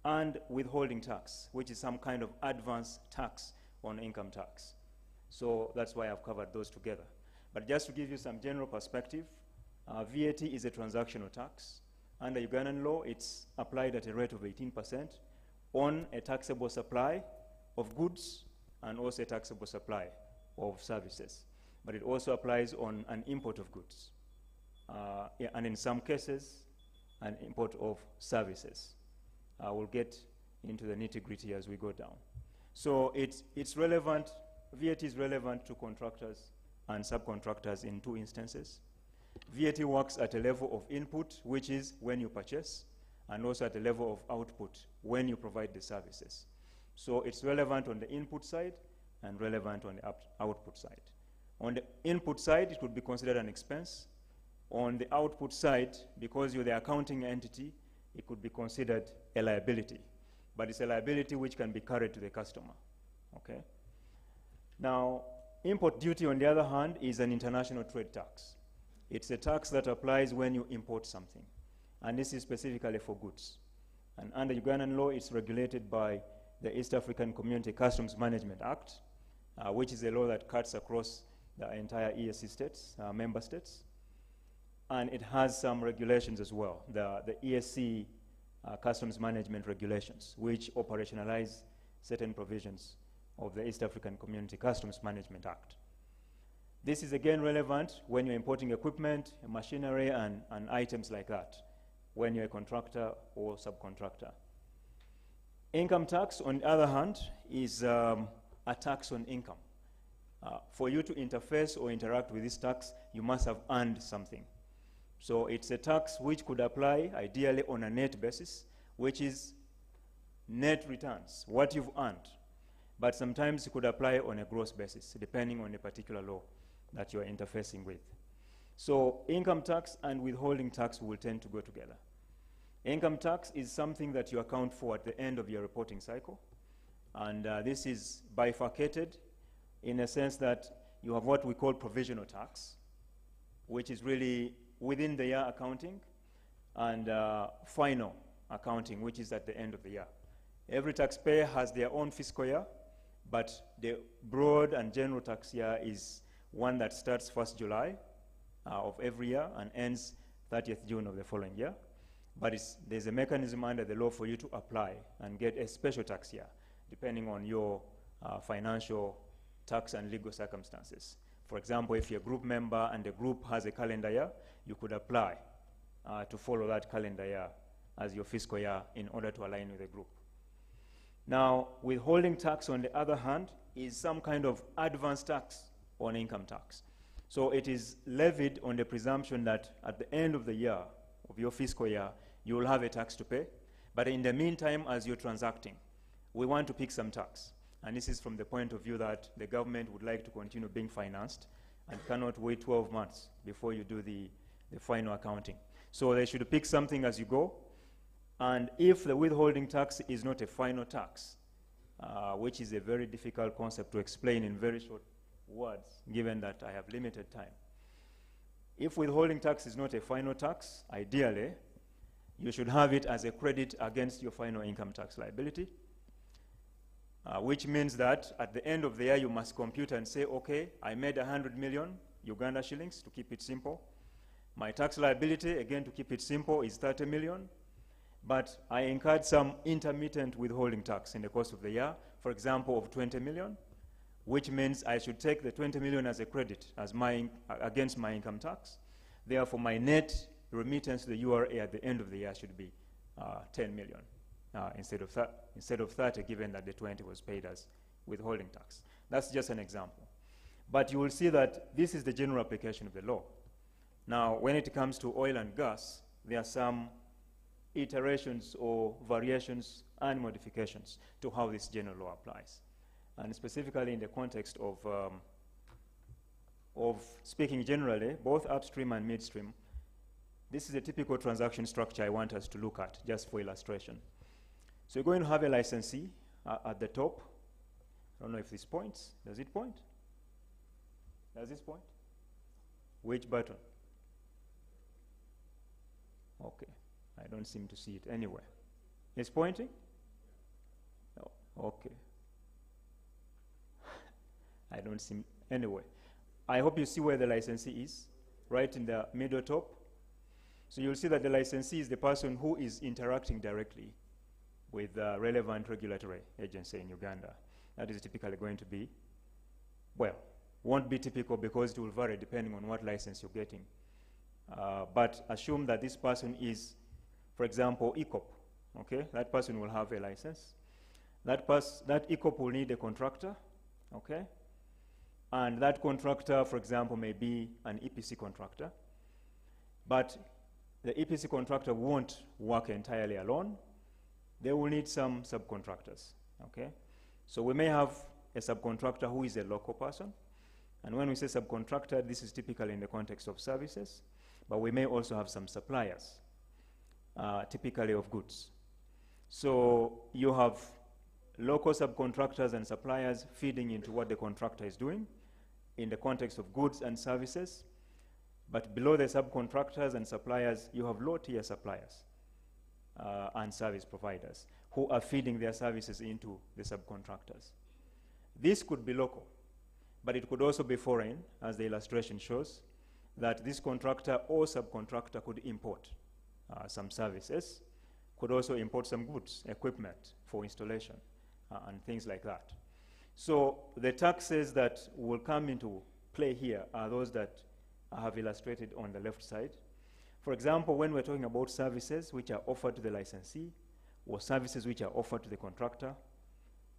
and withholding tax, which is some kind of advance tax on income tax. So that's why I've covered those together. But just to give you some general perspective, VAT is a transactional tax. Under Ugandan law, it's applied at a rate of 18% on a taxable supply of goods and also a taxable supply of services. But it also applies on an import of goods. And in some cases, an import of services. We'll get into the nitty-gritty as we go down. So it's relevant, VAT is relevant to contractors and subcontractors in 2 instances. VAT works at a level of input, which is when you purchase, and also at the level of output when you provide the services. So it's relevant on the input side and relevant on the output side. On the input side, it would be considered an expense. On the output side, because you're the accounting entity, it could be considered a liability. But it's a liability which can be carried to the customer, okay? Now, import duty, on the other hand, is an international trade tax. It's a tax that applies when you import something. And this is specifically for goods. And under Ugandan law, it's regulated by the East African Community Customs Management Act, which is a law that cuts across the entire EAC states, member states. And it has some regulations as well, the EAC Customs Management Regulations, which operationalize certain provisions of the East African Community Customs Management Act. This is again relevant when you're importing equipment, machinery, and items like that, when you're a contractor or subcontractor. Income tax, on the other hand, is a tax on income. For you to interface or interact with this tax, you must have earned something. So it's a tax which could apply ideally on a net basis, which is net returns, what you've earned. But sometimes it could apply on a gross basis, depending on the particular law that you're interfacing with. So income tax and withholding tax will tend to go together. Income tax is something that you account for at the end of your reporting cycle. And this is bifurcated in a sense that you have what we call provisional tax, which is really within the year accounting, and final accounting, which is at the end of the year. Every taxpayer has their own fiscal year, but the broad and general tax year is one that starts 1st July of every year and ends 30th June of the following year. But there's a mechanism under the law for you to apply and get a special tax year, depending on your financial, tax, and legal circumstances. For example, if you're a group member and the group has a calendar year, you could apply to follow that calendar year as your fiscal year in order to align with the group. Now, withholding tax, on the other hand, is some kind of advance tax on income tax. So it is levied on the presumption that at the end of the year, of your fiscal year, you will have a tax to pay. But in the meantime, as you're transacting, we want to pick some tax. And this is from the point of view that the government would like to continue being financed and cannot wait 12 months before you do the final accounting. So they should pick something as you go. And if the withholding tax is not a final tax, which is a very difficult concept to explain in very short words, given that I have limited time. If withholding tax is not a final tax, ideally, you should have it as a credit against your final income tax liability, which means that at the end of the year, you must compute and say, okay, I made 100 million Uganda shillings, to keep it simple. My tax liability, again, to keep it simple, is 30 million. But I incurred some intermittent withholding tax in the course of the year, for example, of 20 million, which means I should take the 20 million as a credit as against my income tax. Therefore, my net remittance to the URA at the end of the year should be 10 million instead of 30, given that the 20 was paid as withholding tax. That's just an example. But you will see that this is the general application of the law. Now, when it comes to oil and gas, there are some iterations or variations and modifications to how this general law applies. And specifically in the context of speaking generally, both upstream and midstream, this is a typical transaction structure I want us to look at, just for illustration. So you're going to have a licensee at the top. I don't know if this points. Does it point? Does this point? Which button? Okay. I don't seem to see it anywhere. It's pointing? No. Okay. I don't see anywhere. I hope you see where the licensee is, right in the middle top. So you'll see that the licensee is the person who is interacting directly with the relevant regulatory agency in Uganda. That is typically going to be, well, won't be typical because it will vary depending on what license you're getting. But assume that this person is, for example, ECOP, okay? That person will have a license. That ECOP will need a contractor, okay? And that contractor, for example, may be an EPC contractor. But the EPC contractor won't work entirely alone. They will need some subcontractors, okay? So we may have a subcontractor who is a local person. And when we say subcontractor, this is typically in the context of services, but we may also have some suppliers, typically of goods. So you have local subcontractors and suppliers feeding into what the contractor is doing in the context of goods and services. But below the subcontractors and suppliers, you have low-tier suppliers and service providers who are feeding their services into the subcontractors. This could be local, but it could also be foreign, as the illustration shows, that this contractor or subcontractor could import some services, could also import some goods, equipment for installation, and things like that. So the taxes that will come into play here are those that I have illustrated on the left side. For example, when we're talking about services which are offered to the licensee, or services which are offered to the contractor,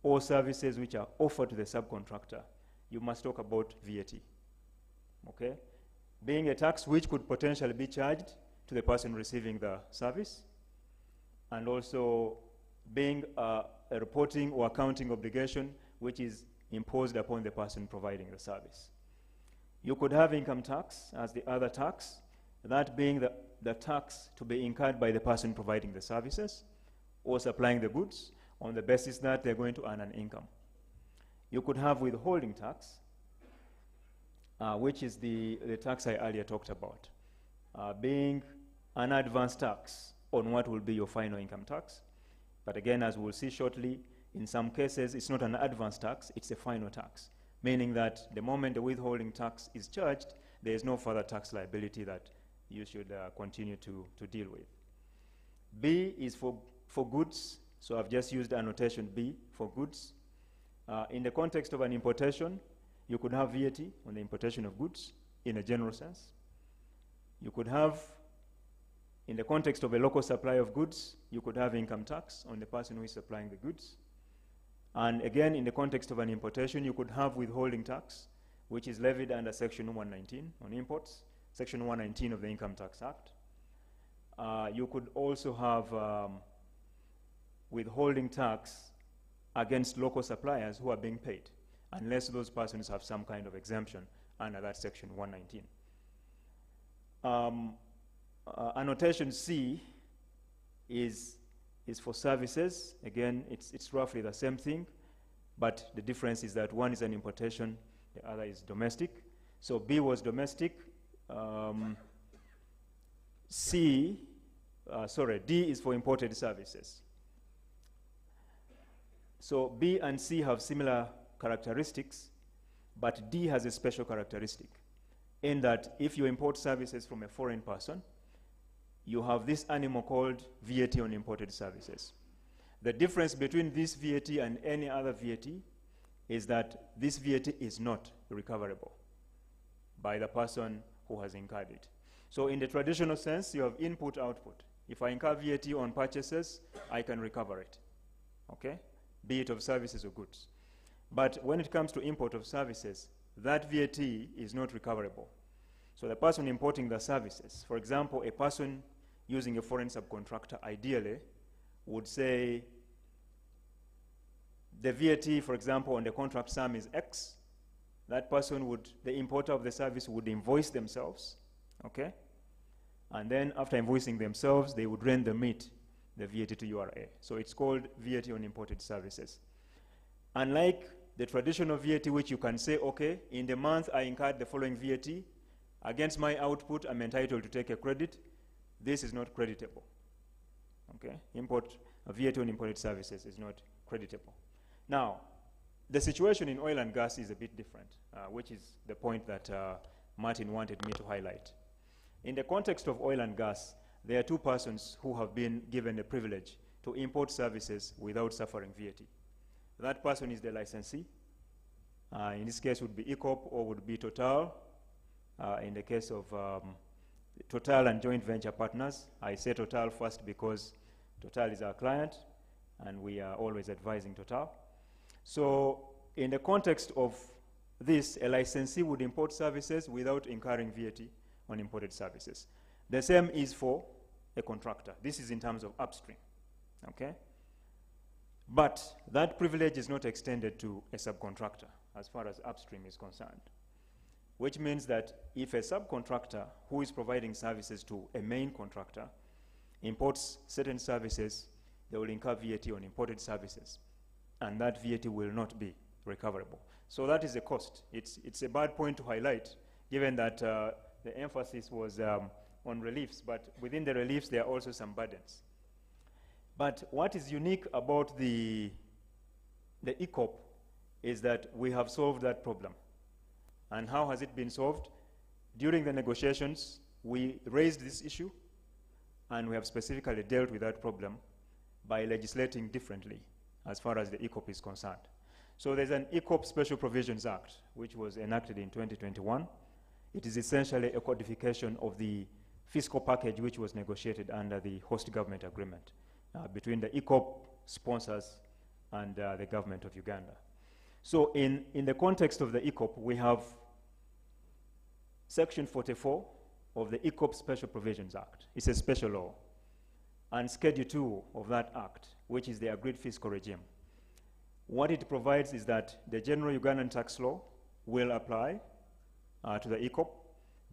or services which are offered to the subcontractor, you must talk about VAT, okay? Being a tax which could potentially be charged to the person receiving the service, and also being a reporting or accounting obligation which is imposed upon the person providing the service. You could have income tax as the other tax, that being the tax to be incurred by the person providing the services or supplying the goods on the basis that they're going to earn an income. You could have withholding tax, which is the tax I earlier talked about, being an advance tax on what will be your final income tax. But again, as we'll see shortly, in some cases, it's not an advance tax, it's a final tax, meaning that the moment the withholding tax is charged, there is no further tax liability that you should continue to deal with. B is for goods, so I've just used annotation B for goods. In the context of an importation, you could have VAT on the importation of goods in a general sense. You could have, in the context of a local supply of goods, you could have income tax on the person who is supplying the goods. And again, in the context of an importation, you could have withholding tax, which is levied under Section 119 on imports, Section 119 of the Income Tax Act. You could also have withholding tax against local suppliers who are being paid, unless those persons have some kind of exemption under that Section 119. Annotation C is for services. Again, it's roughly the same thing, but the difference is that one is an importation, the other is domestic. So B was domestic. D is for imported services. So B and C have similar characteristics, but D has a special characteristic in that if you import services from a foreign person, you have this animal called VAT on imported services. The difference between this VAT and any other VAT is that this VAT is not recoverable by the person who has incurred it. So in the traditional sense, you have input, output. If I incur VAT on purchases, I can recover it, okay? Be it of services or goods. But when it comes to import of services, that VAT is not recoverable. So the person importing the services, for example, a person using a foreign subcontractor ideally would say the VAT, for example, on the contract sum is X. That person would, the importer of the service would invoice themselves, okay? And then after invoicing themselves, they would remit the VAT to URA. So it's called VAT on imported services. Unlike the traditional VAT, which you can say, okay, in the month I incurred the following VAT, against my output I'm entitled to take a credit. This is not creditable, okay? VAT on imported services is not creditable. Now, the situation in oil and gas is a bit different, which is the point that Martin wanted me to highlight. In the context of oil and gas, there are two persons who have been given the privilege to import services without suffering VAT. That person is the licensee. In this case would be EAPCE or would be Total. In the case of Total and joint venture partners, I say Total first because Total is our client and we are always advising Total. So in the context of this, a licensee would import services without incurring VAT on imported services. The same is for a contractor. This is in terms of upstream, okay? But that privilege is not extended to a subcontractor as far as upstream is concerned, which means that if a subcontractor who is providing services to a main contractor imports certain services, they will incur VAT on imported services, and that VAT will not be recoverable. So that is a cost. It's a bad point to highlight, given that the emphasis was on reliefs, but within the reliefs there are also some burdens. But what is unique about the EACOP is that we have solved that problem. And how has it been solved? During the negotiations, we raised this issue, and we have specifically dealt with that problem by legislating differently as far as the EACOP is concerned. So there's an EACOP Special Provisions Act, which was enacted in 2021. It is essentially a codification of the fiscal package which was negotiated under the host government agreement between the EACOP sponsors and the government of Uganda. So in the context of the EACOP, we have Section 44 of the EACOP Special Provisions Act. It's a special law. And Schedule 2 of that act, which is the agreed fiscal regime. What it provides is that the general Ugandan tax law will apply to the EACOP,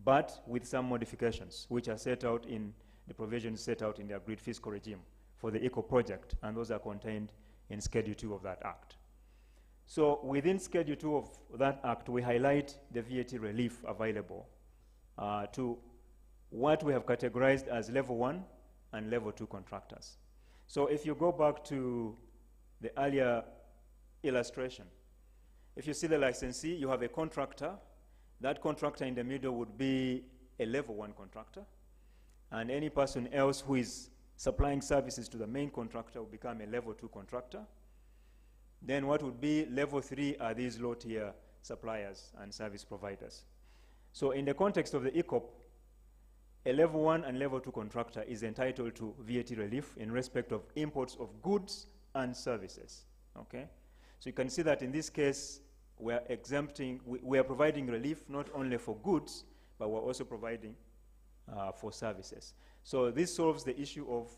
but with some modifications, which are set out in the provisions set out in the agreed fiscal regime for the EACOP project, and those are contained in Schedule 2 of that act. So within Schedule 2 of that act, we highlight the VAT relief available to what we have categorized as Level 1 and Level 2 contractors. So if you go back to the earlier illustration, if you see the licensee, you have a contractor. That contractor in the middle would be a Level 1 contractor, and any person else who is supplying services to the main contractor will become a Level 2 contractor. Then what would be Level 3 are these low-tier suppliers and service providers. So in the context of the EACOP, a Level 1 and Level 2 contractor is entitled to VAT relief in respect of imports of goods and services, okay? So you can see that in this case, we are providing relief not only for goods, but we're also providing for services. So this solves the issue of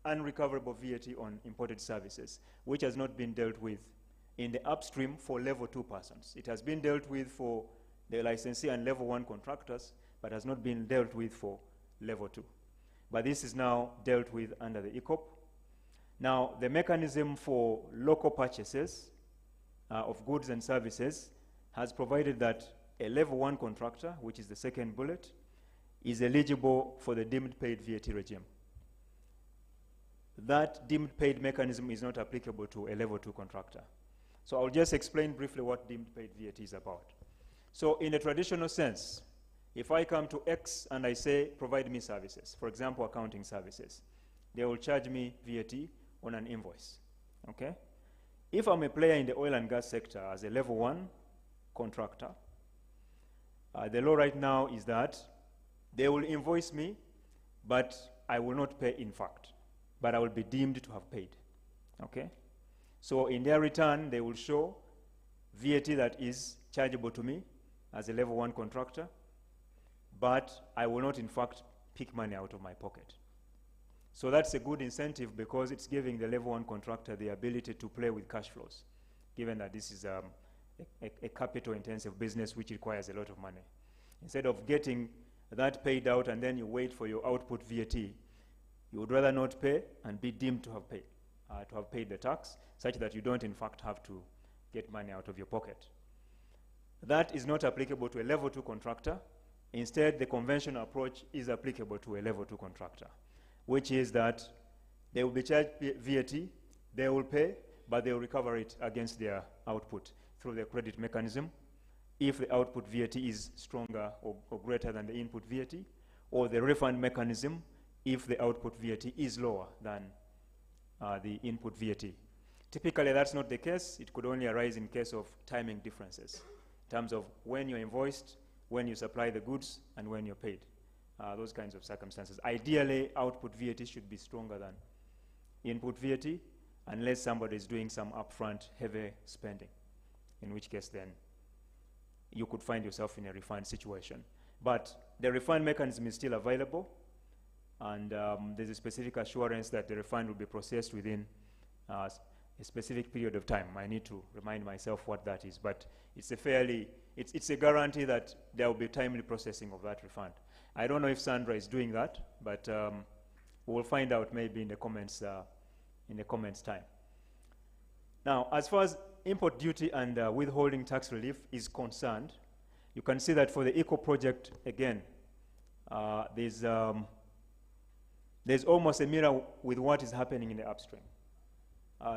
unrecoverable VAT on imported services, which has not been dealt with in the upstream for Level 2 persons. It has been dealt with for the licensee and Level 1 contractors, but has not been dealt with for Level 2. But this is now dealt with under the EACOP. Now, the mechanism for local purchases of goods and services has provided that a Level 1 contractor, which is the second bullet, is eligible for the deemed paid VAT regime. That deemed paid mechanism is not applicable to a Level 2 contractor. So I'll just explain briefly what deemed paid VAT is about. So in a traditional sense, if I come to X and I say, provide me services, for example, accounting services, they will charge me VAT on an invoice, okay? If I'm a player in the oil and gas sector as a Level 1 contractor, the law right now is that they will invoice me, but I will not pay in fact, but I will be deemed to have paid, okay? So in their return, they will show VAT that is chargeable to me as a Level 1 contractor, but I will not in fact pick money out of my pocket. So that's a good incentive because it's giving the Level 1 contractor the ability to play with cash flows, given that this is a capital-intensive business which requires a lot of money. Instead of getting that paid out and then you wait for your output VAT, you would rather not pay and be deemed to have paid the tax, such that you don't in fact have to get money out of your pocket. That is not applicable to a Level 2 contractor. Instead, the conventional approach is applicable to a Level 2 contractor, which is that they will be charged VAT, they will pay, but they will recover it against their output through the credit mechanism if the output VAT is stronger or greater than the input VAT, or the refund mechanism if the output VAT is lower than the input VAT. Typically, that's not the case. It could only arise in case of timing differences, in terms of when you're invoiced, when you supply the goods, and when you're paid. Those kinds of circumstances. Ideally, output VAT should be stronger than input VAT, unless somebody is doing some upfront heavy spending, in which case then you could find yourself in a refund situation. But the refund mechanism is still available. and there's a specific assurance that the refund will be processed within a specific period of time. I need to remind myself what that is, but it's a fairly, it's a guarantee that there will be timely processing of that refund. I don't know if Sandra is doing that, but we'll find out maybe in the comments time. Now, as far as import duty and withholding tax relief is concerned, you can see that for the eco project, again, there's almost a mirror with what is happening in the upstream.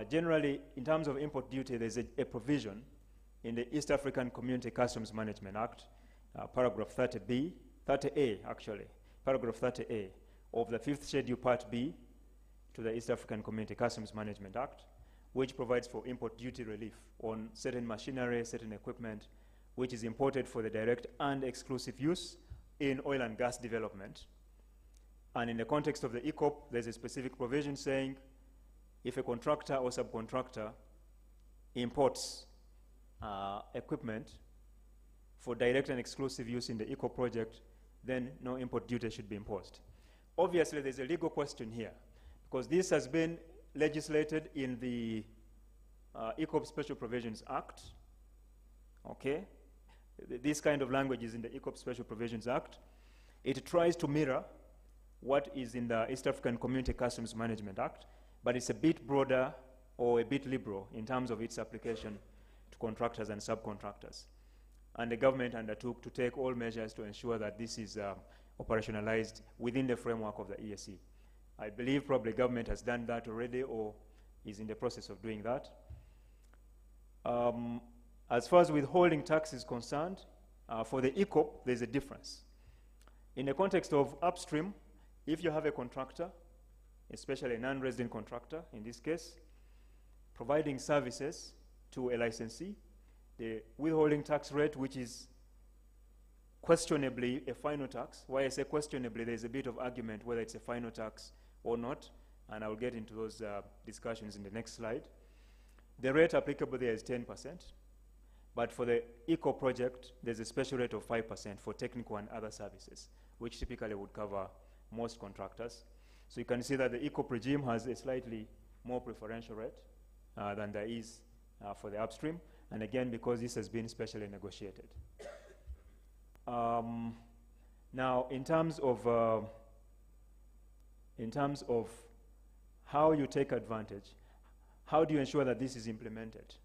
Generally, in terms of import duty, there's a provision in the East African Community Customs Management Act, paragraph 30A actually, paragraph 30A of the 5th Schedule Part B to the East African Community Customs Management Act, which provides for import duty relief on certain machinery, certain equipment, which is imported for the direct and exclusive use in oil and gas development. And in the context of the ECOP, there's a specific provision saying if a contractor or subcontractor imports equipment for direct and exclusive use in the ECOP project, then no import duty should be imposed. Obviously, there's a legal question here, because this has been legislated in the ECOP Special Provisions Act, okay? This kind of language is in the ECOP Special Provisions Act. It tries to mirror what is in the East African Community Customs Management Act, but it's a bit broader or a bit liberal in terms of its application to contractors and subcontractors. And the government undertook to take all measures to ensure that this is operationalized within the framework of the EAC. I believe probably government has done that already or is in the process of doing that. As far as withholding tax is concerned, for the ECOP, there's a difference. In the context of upstream, if you have a contractor, especially a non-resident contractor in this case, providing services to a licensee, the withholding tax rate, which is questionably a final tax. Why I say questionably, there's a bit of argument whether it's a final tax or not, and I'll get into those discussions in the next slide. The rate applicable there is 10%, but for the ECO project, there's a special rate of 5% for technical and other services, which typically would cover most contractors. So you can see that the ECOP regime has a slightly more preferential rate than there is for the upstream, and again, because this has been specially negotiated. Now, in terms of how you take advantage, how do you ensure that this is implemented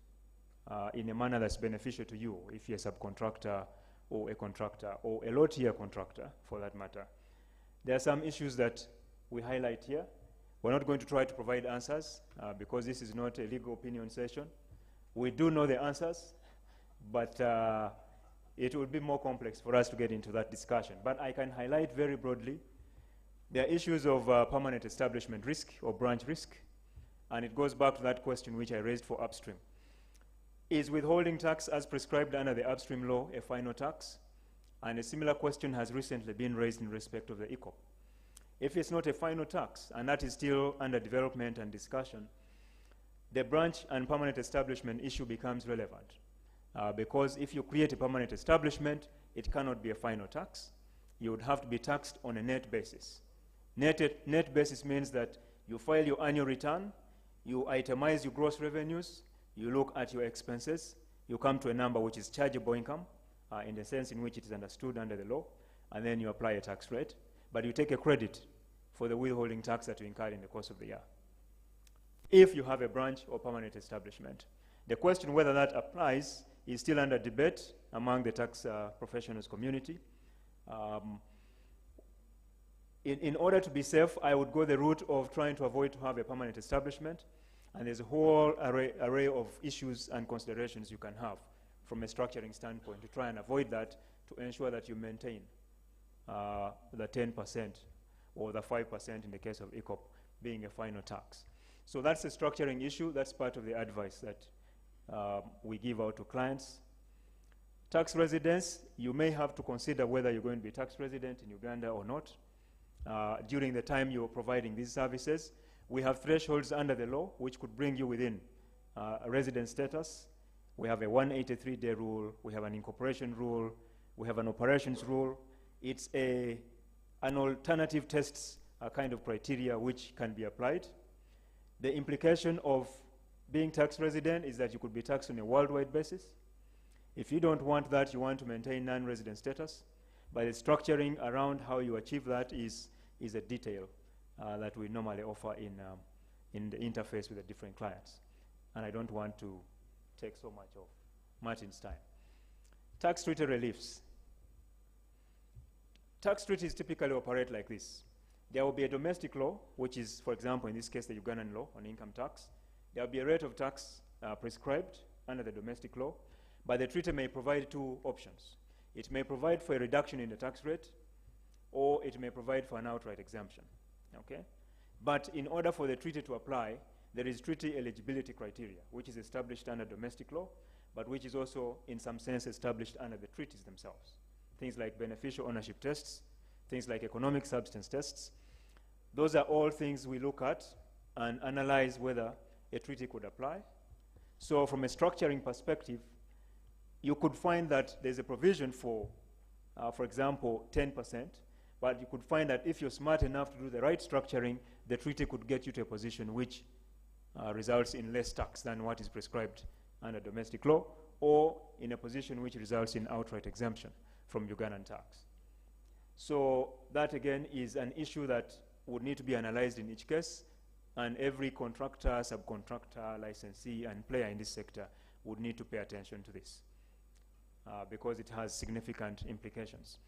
in a manner that's beneficial to you, if you're a subcontractor or a contractor or a low-tier contractor, for that matter? There are some issues that we highlight here. We're not going to try to provide answers because this is not a legal opinion session. We do know the answers, but it would be more complex for us to get into that discussion. But I can highlight very broadly. There are issues of permanent establishment risk or branch risk, and it goes back to that question which I raised for upstream. Is withholding tax as prescribed under the upstream law a final tax? And a similar question has recently been raised in respect of the ECOP. If it's not a final tax, and that is still under development and discussion, the branch and permanent establishment issue becomes relevant. Because if you create a permanent establishment, it cannot be a final tax. You would have to be taxed on a net basis. Net basis means that you file your annual return, you itemize your gross revenues, you look at your expenses, you come to a number which is chargeable income, in the sense in which it is understood under the law, and then you apply a tax rate, but you take a credit for the withholding tax that you incurred in the course of the year, if you have a branch or permanent establishment. The question whether that applies is still under debate among the tax professionals community. In order to be safe, I would go the route of trying to avoid to have a permanent establishment, and there's a whole array of issues and considerations you can have from a structuring standpoint to try and avoid that, to ensure that you maintain the 10% or the 5% in the case of ECOP being a final tax. So that's a structuring issue. That's part of the advice that we give out to clients. Tax residence, you may have to consider whether you're going to be tax resident in Uganda or not. During the time you're providing these services, we have thresholds under the law which could bring you within a resident status. We have a 183-day rule, we have an incorporation rule, we have an operations rule. It's an alternative tests kind of criteria which can be applied. The implication of being tax resident is that you could be taxed on a worldwide basis. If you don't want that, you want to maintain non-resident status. But the structuring around how you achieve that is a detail that we normally offer in the interface with the different clients. And I don't want to take so much of Martin's time. Tax treaty reliefs. Tax treaties typically operate like this. There will be a domestic law, which is, for example, in this case, the Ugandan law on income tax. There will be a rate of tax prescribed under the domestic law, but the treaty may provide two options. It may provide for a reduction in the tax rate, or it may provide for an outright exemption, okay? But in order for the treaty to apply, there is treaty eligibility criteria, which is established under domestic law, but which is also, in some sense, established under the treaties themselves. Things like beneficial ownership tests, things like economic substance tests. Those are all things we look at and analyze whether a treaty could apply. So from a structuring perspective, you could find that there's a provision for example, 10%, but you could find that if you're smart enough to do the right structuring, the treaty could get you to a position which results in less tax than what is prescribed under domestic law, or in a position which results in outright exemption from Ugandan tax. So that again is an issue that would need to be analyzed in each case, and every contractor, subcontractor, licensee, and player in this sector would need to pay attention to this because it has significant implications.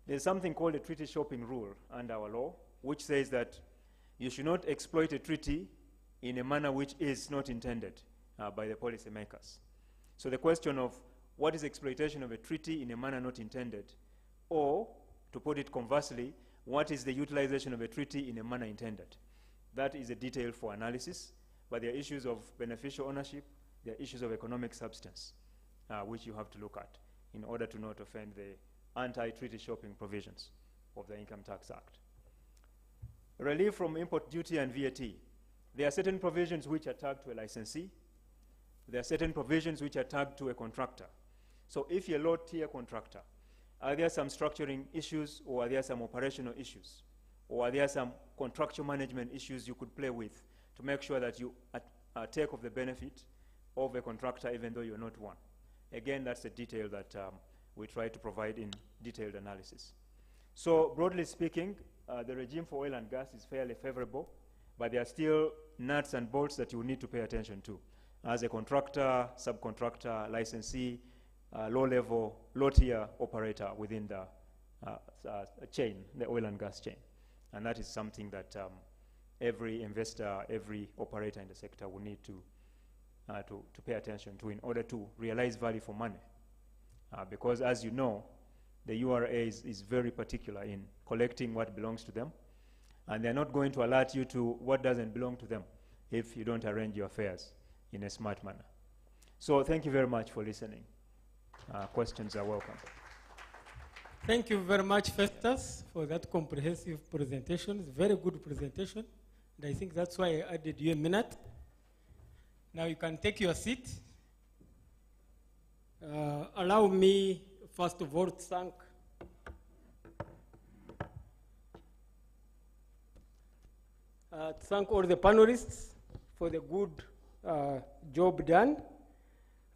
There's something called a treaty shopping rule under our law, which says that you should not exploit a treaty in a manner which is not intended by the policymakers. So the question of what is exploitation of a treaty in a manner not intended, or, to put it conversely, what is the utilization of a treaty in a manner intended? That is a detail for analysis, but there are issues of beneficial ownership, there are issues of economic substance, which you have to look at in order to not offend the anti-treaty shopping provisions of the Income Tax Act. Relief from import duty and VAT. There are certain provisions which are tagged to a licensee. There are certain provisions which are tagged to a contractor. So if you're a low-tier contractor, are there some structuring issues, or are there some operational issues, or are there some contractual management issues you could play with to make sure that you take of the benefit of a contractor even though you're not one? Again, that's a detail that we try to provide in detailed analysis. So broadly speaking, the regime for oil and gas is fairly favorable, but there are still nuts and bolts that you will need to pay attention to as a contractor, subcontractor, licensee, low-level, low-tier operator within the chain, the oil and gas chain. And that is something that every investor, every operator in the sector will need to pay attention to in order to realize value for money. Because as you know, the URA is very particular in collecting what belongs to them, and they're not going to alert you to what doesn't belong to them if you don't arrange your affairs in a smart manner. So thank you very much for listening. Questions are welcome. Thank you very much, Festus, for that comprehensive presentation. It's a very good presentation, and I think that's why I added you a minute. Now you can take your seat. Allow me, first of all, to thank all the panelists for the good job done.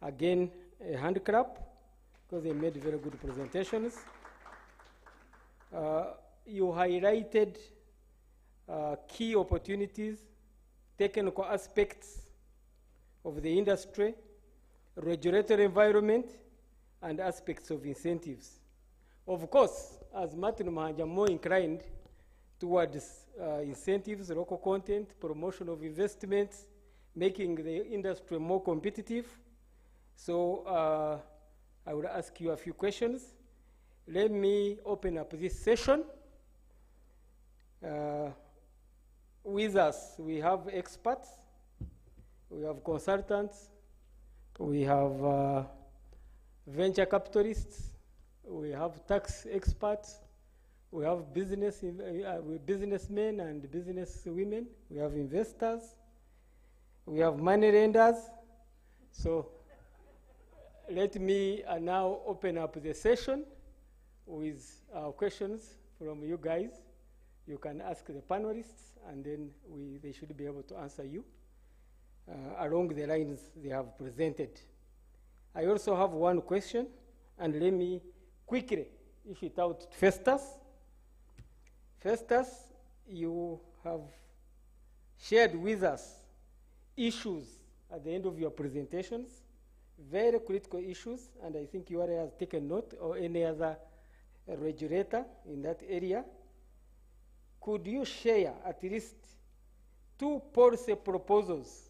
Again, a hand clap, because they made very good presentations. You highlighted key opportunities, technical aspects of the industry, regulatory environment, and aspects of incentives. Of course, as Martin Mahanja, I'm more inclined towards incentives, local content, promotion of investments, making the industry more competitive. So I will ask you a few questions. Let me open up this session. With us, we have experts, we have consultants, we have venture capitalists, we have tax experts, we have businessmen and businesswomen, we have investors, we have money lenders. So let me now open up the session with questions from you guys. You can ask the panelists, and then they should be able to answer you along the lines they have presented. I also have one question, and let me quickly issue it out to Festus. Festus, you have shared with us issues at the end of your presentations, very critical issues, and I think you already have taken note, or any other regulator in that area. Could you share at least 2 policy proposals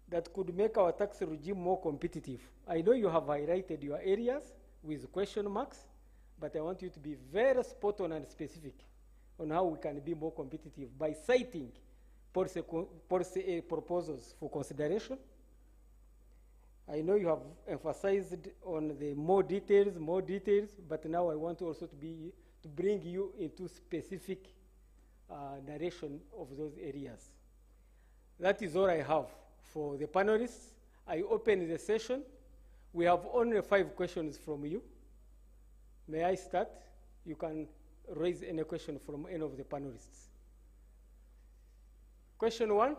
that could make our tax regime more competitive? I know you have highlighted your areas with question marks, but I want you to be very spot on and specific on how we can be more competitive by citing policy proposals for consideration. I know you have emphasized on the more details, but now I want also to bring you into specific narration of those areas. That is all I have for the panelists. I open the session. We have only 5 questions from you. May I start? You can raise any question from any of the panelists. Question 1.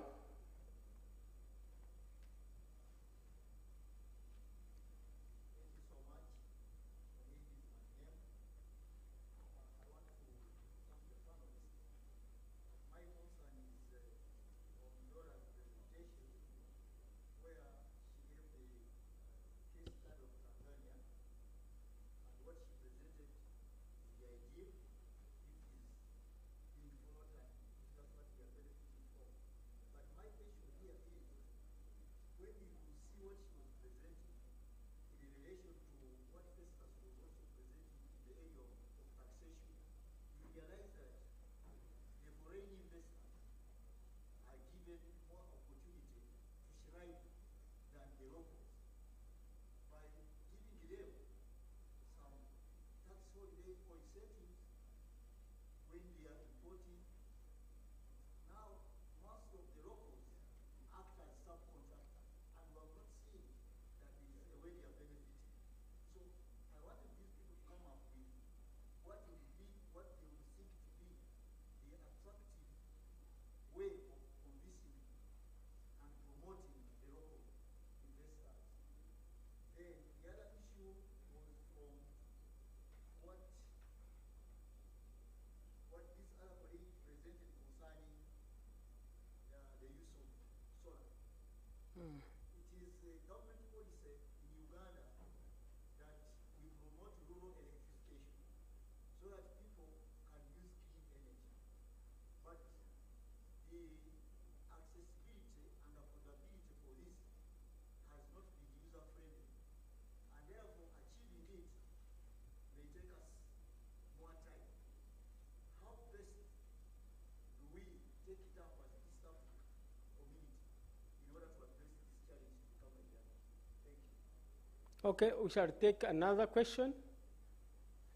Okay, we shall take another question.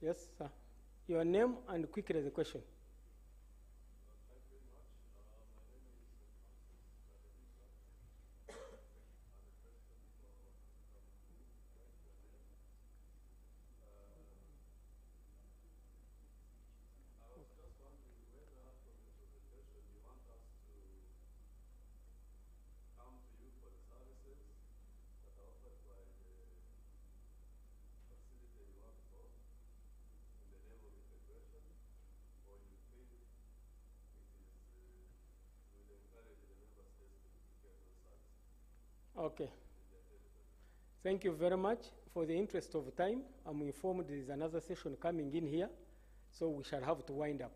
Yes, sir. Your name and quickly the question. Okay. Thank you very much. For the interest of time, I'm informed there is another session coming in here, so we shall have to wind up.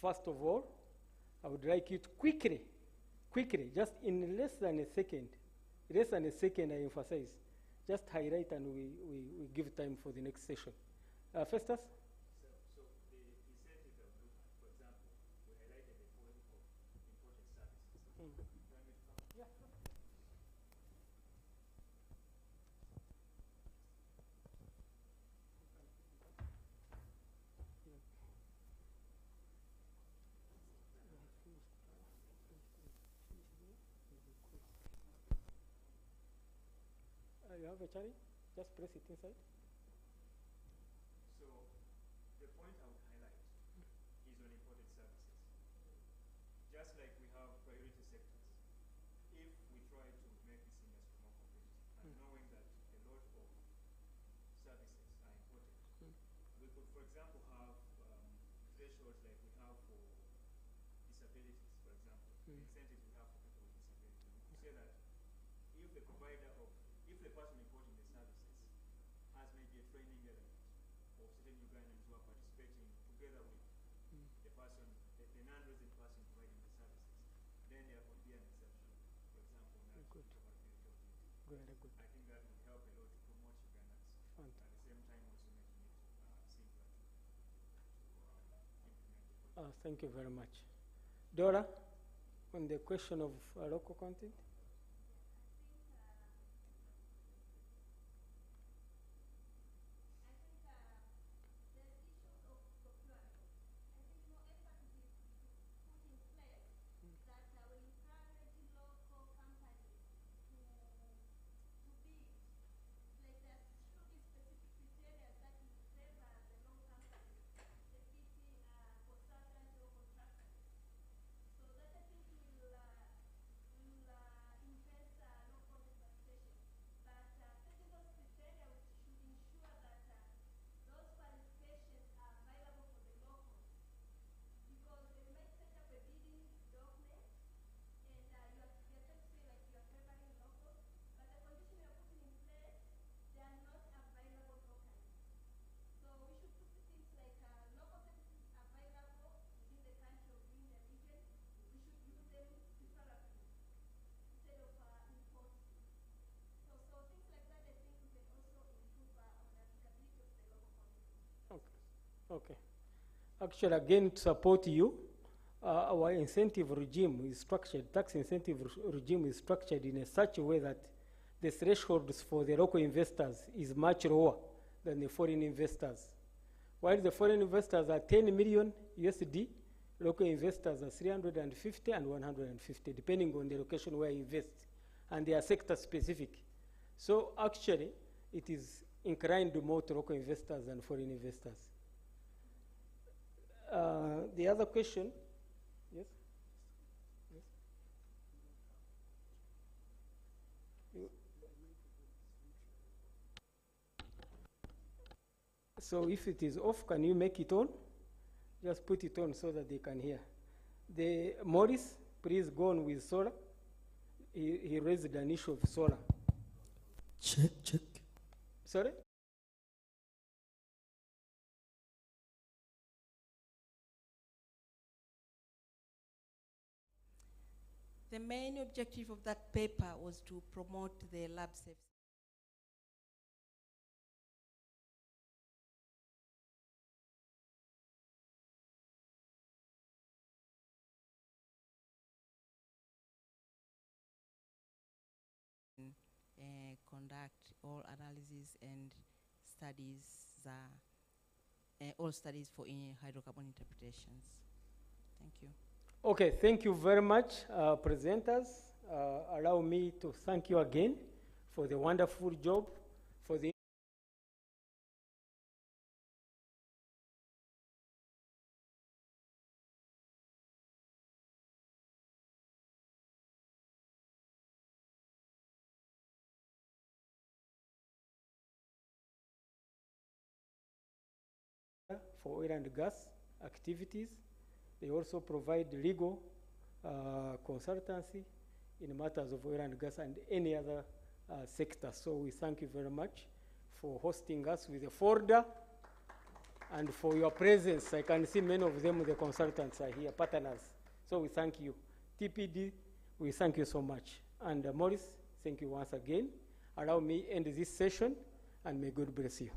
First of all, I would like you to quickly, just in less than a second, I emphasize, just highlight and we give time for the next session. Festus? You have a challenge? Just press it inside. So the point I would highlight is on imported services. could, for example, have thresholds like we have for disabilities, for example, the incentives we have for people with disabilities. We could say that if the provider of, if the person reporting the services has maybe a training element of certain Ugandans who are participating together with the person, the non-resident person providing the services, then there could be an exception, for example, on that capability of it. Very good. I think that would help a lot to promote Ugandans. At the same time, also making it simpler to implement the project. Thank you very much. Dora, on the question of local content? Okay. Actually, again, to support you, our incentive regime is structured, tax incentive regime is structured in such a way that the thresholds for the local investors is much lower than the foreign investors. While the foreign investors are 10 million USD, local investors are 350 and 150, depending on the location where you invest, and they are sector specific. So actually, it is inclined more to local investors than foreign investors. The other question, yes? Yes. So if it is off, can you make it on? Just put it on so that they can hear. The Morris, please go on with solar. He raised an issue of solar. Check. Sorry? The main objective of that paper was to promote the lab service. Conduct all analysis and studies, all studies for hydrocarbon interpretations. Thank you. Okay, thank you very much, presenters. Allow me to thank you again for the wonderful job, for the for oil and gas activities. They also provide legal consultancy in matters of oil and gas and any other sector. So we thank you very much for hosting us with a folder and for your presence. I can see many of them, the consultants are here, partners. So we thank you. TPD, we thank you so much. And Morris, thank you once again. Allow me end this session, and may God bless you.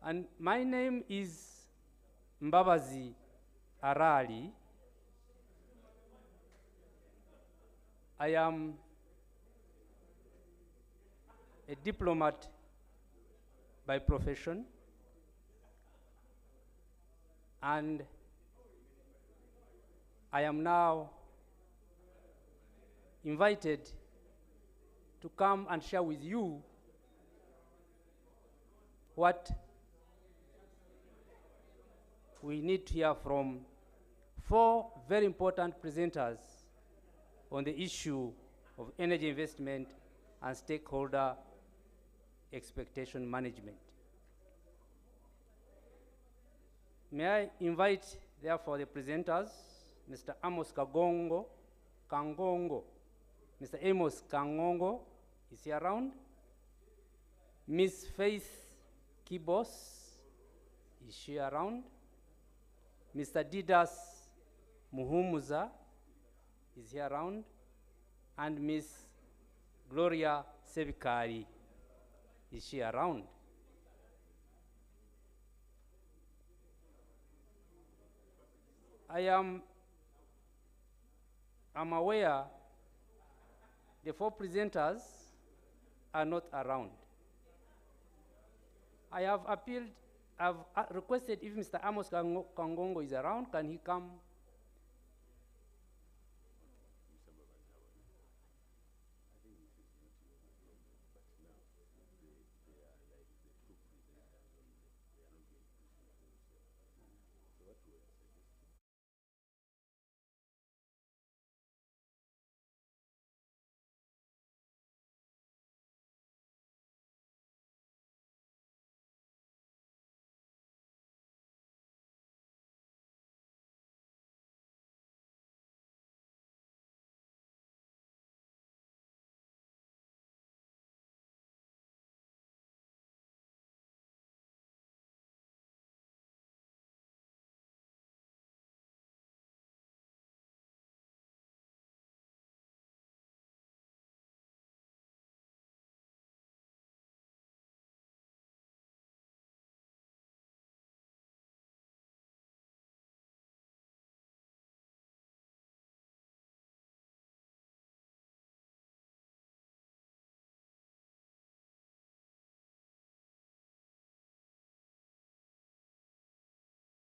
And my name is Mbabazi Arali. I am a diplomat by profession, and I am now invited to come and share with you what we need to hear from 4 very important presenters on the issue of energy investment and stakeholder expectation management. May I invite, therefore, the presenters, Mr. Amos Kangongo. Mr. Amos Kangongo is here around. Ms. Faith Kibos, is she around? Mr. Didas Muhumuza is here around. And Ms. Gloria Sevikari, is she around? I'm aware the 4 presenters are not around. I have appealed, I've requested if Mr. Amos Kangongo is around, can he come?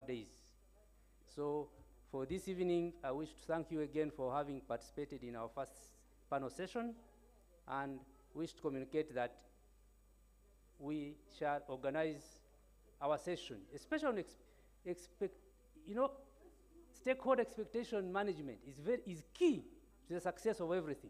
Days. So for this evening, I wish to thank you again for having participated in our first panel session, and wish to communicate that we shall organize our session, especially on stakeholder expectation management is key to the success of everything.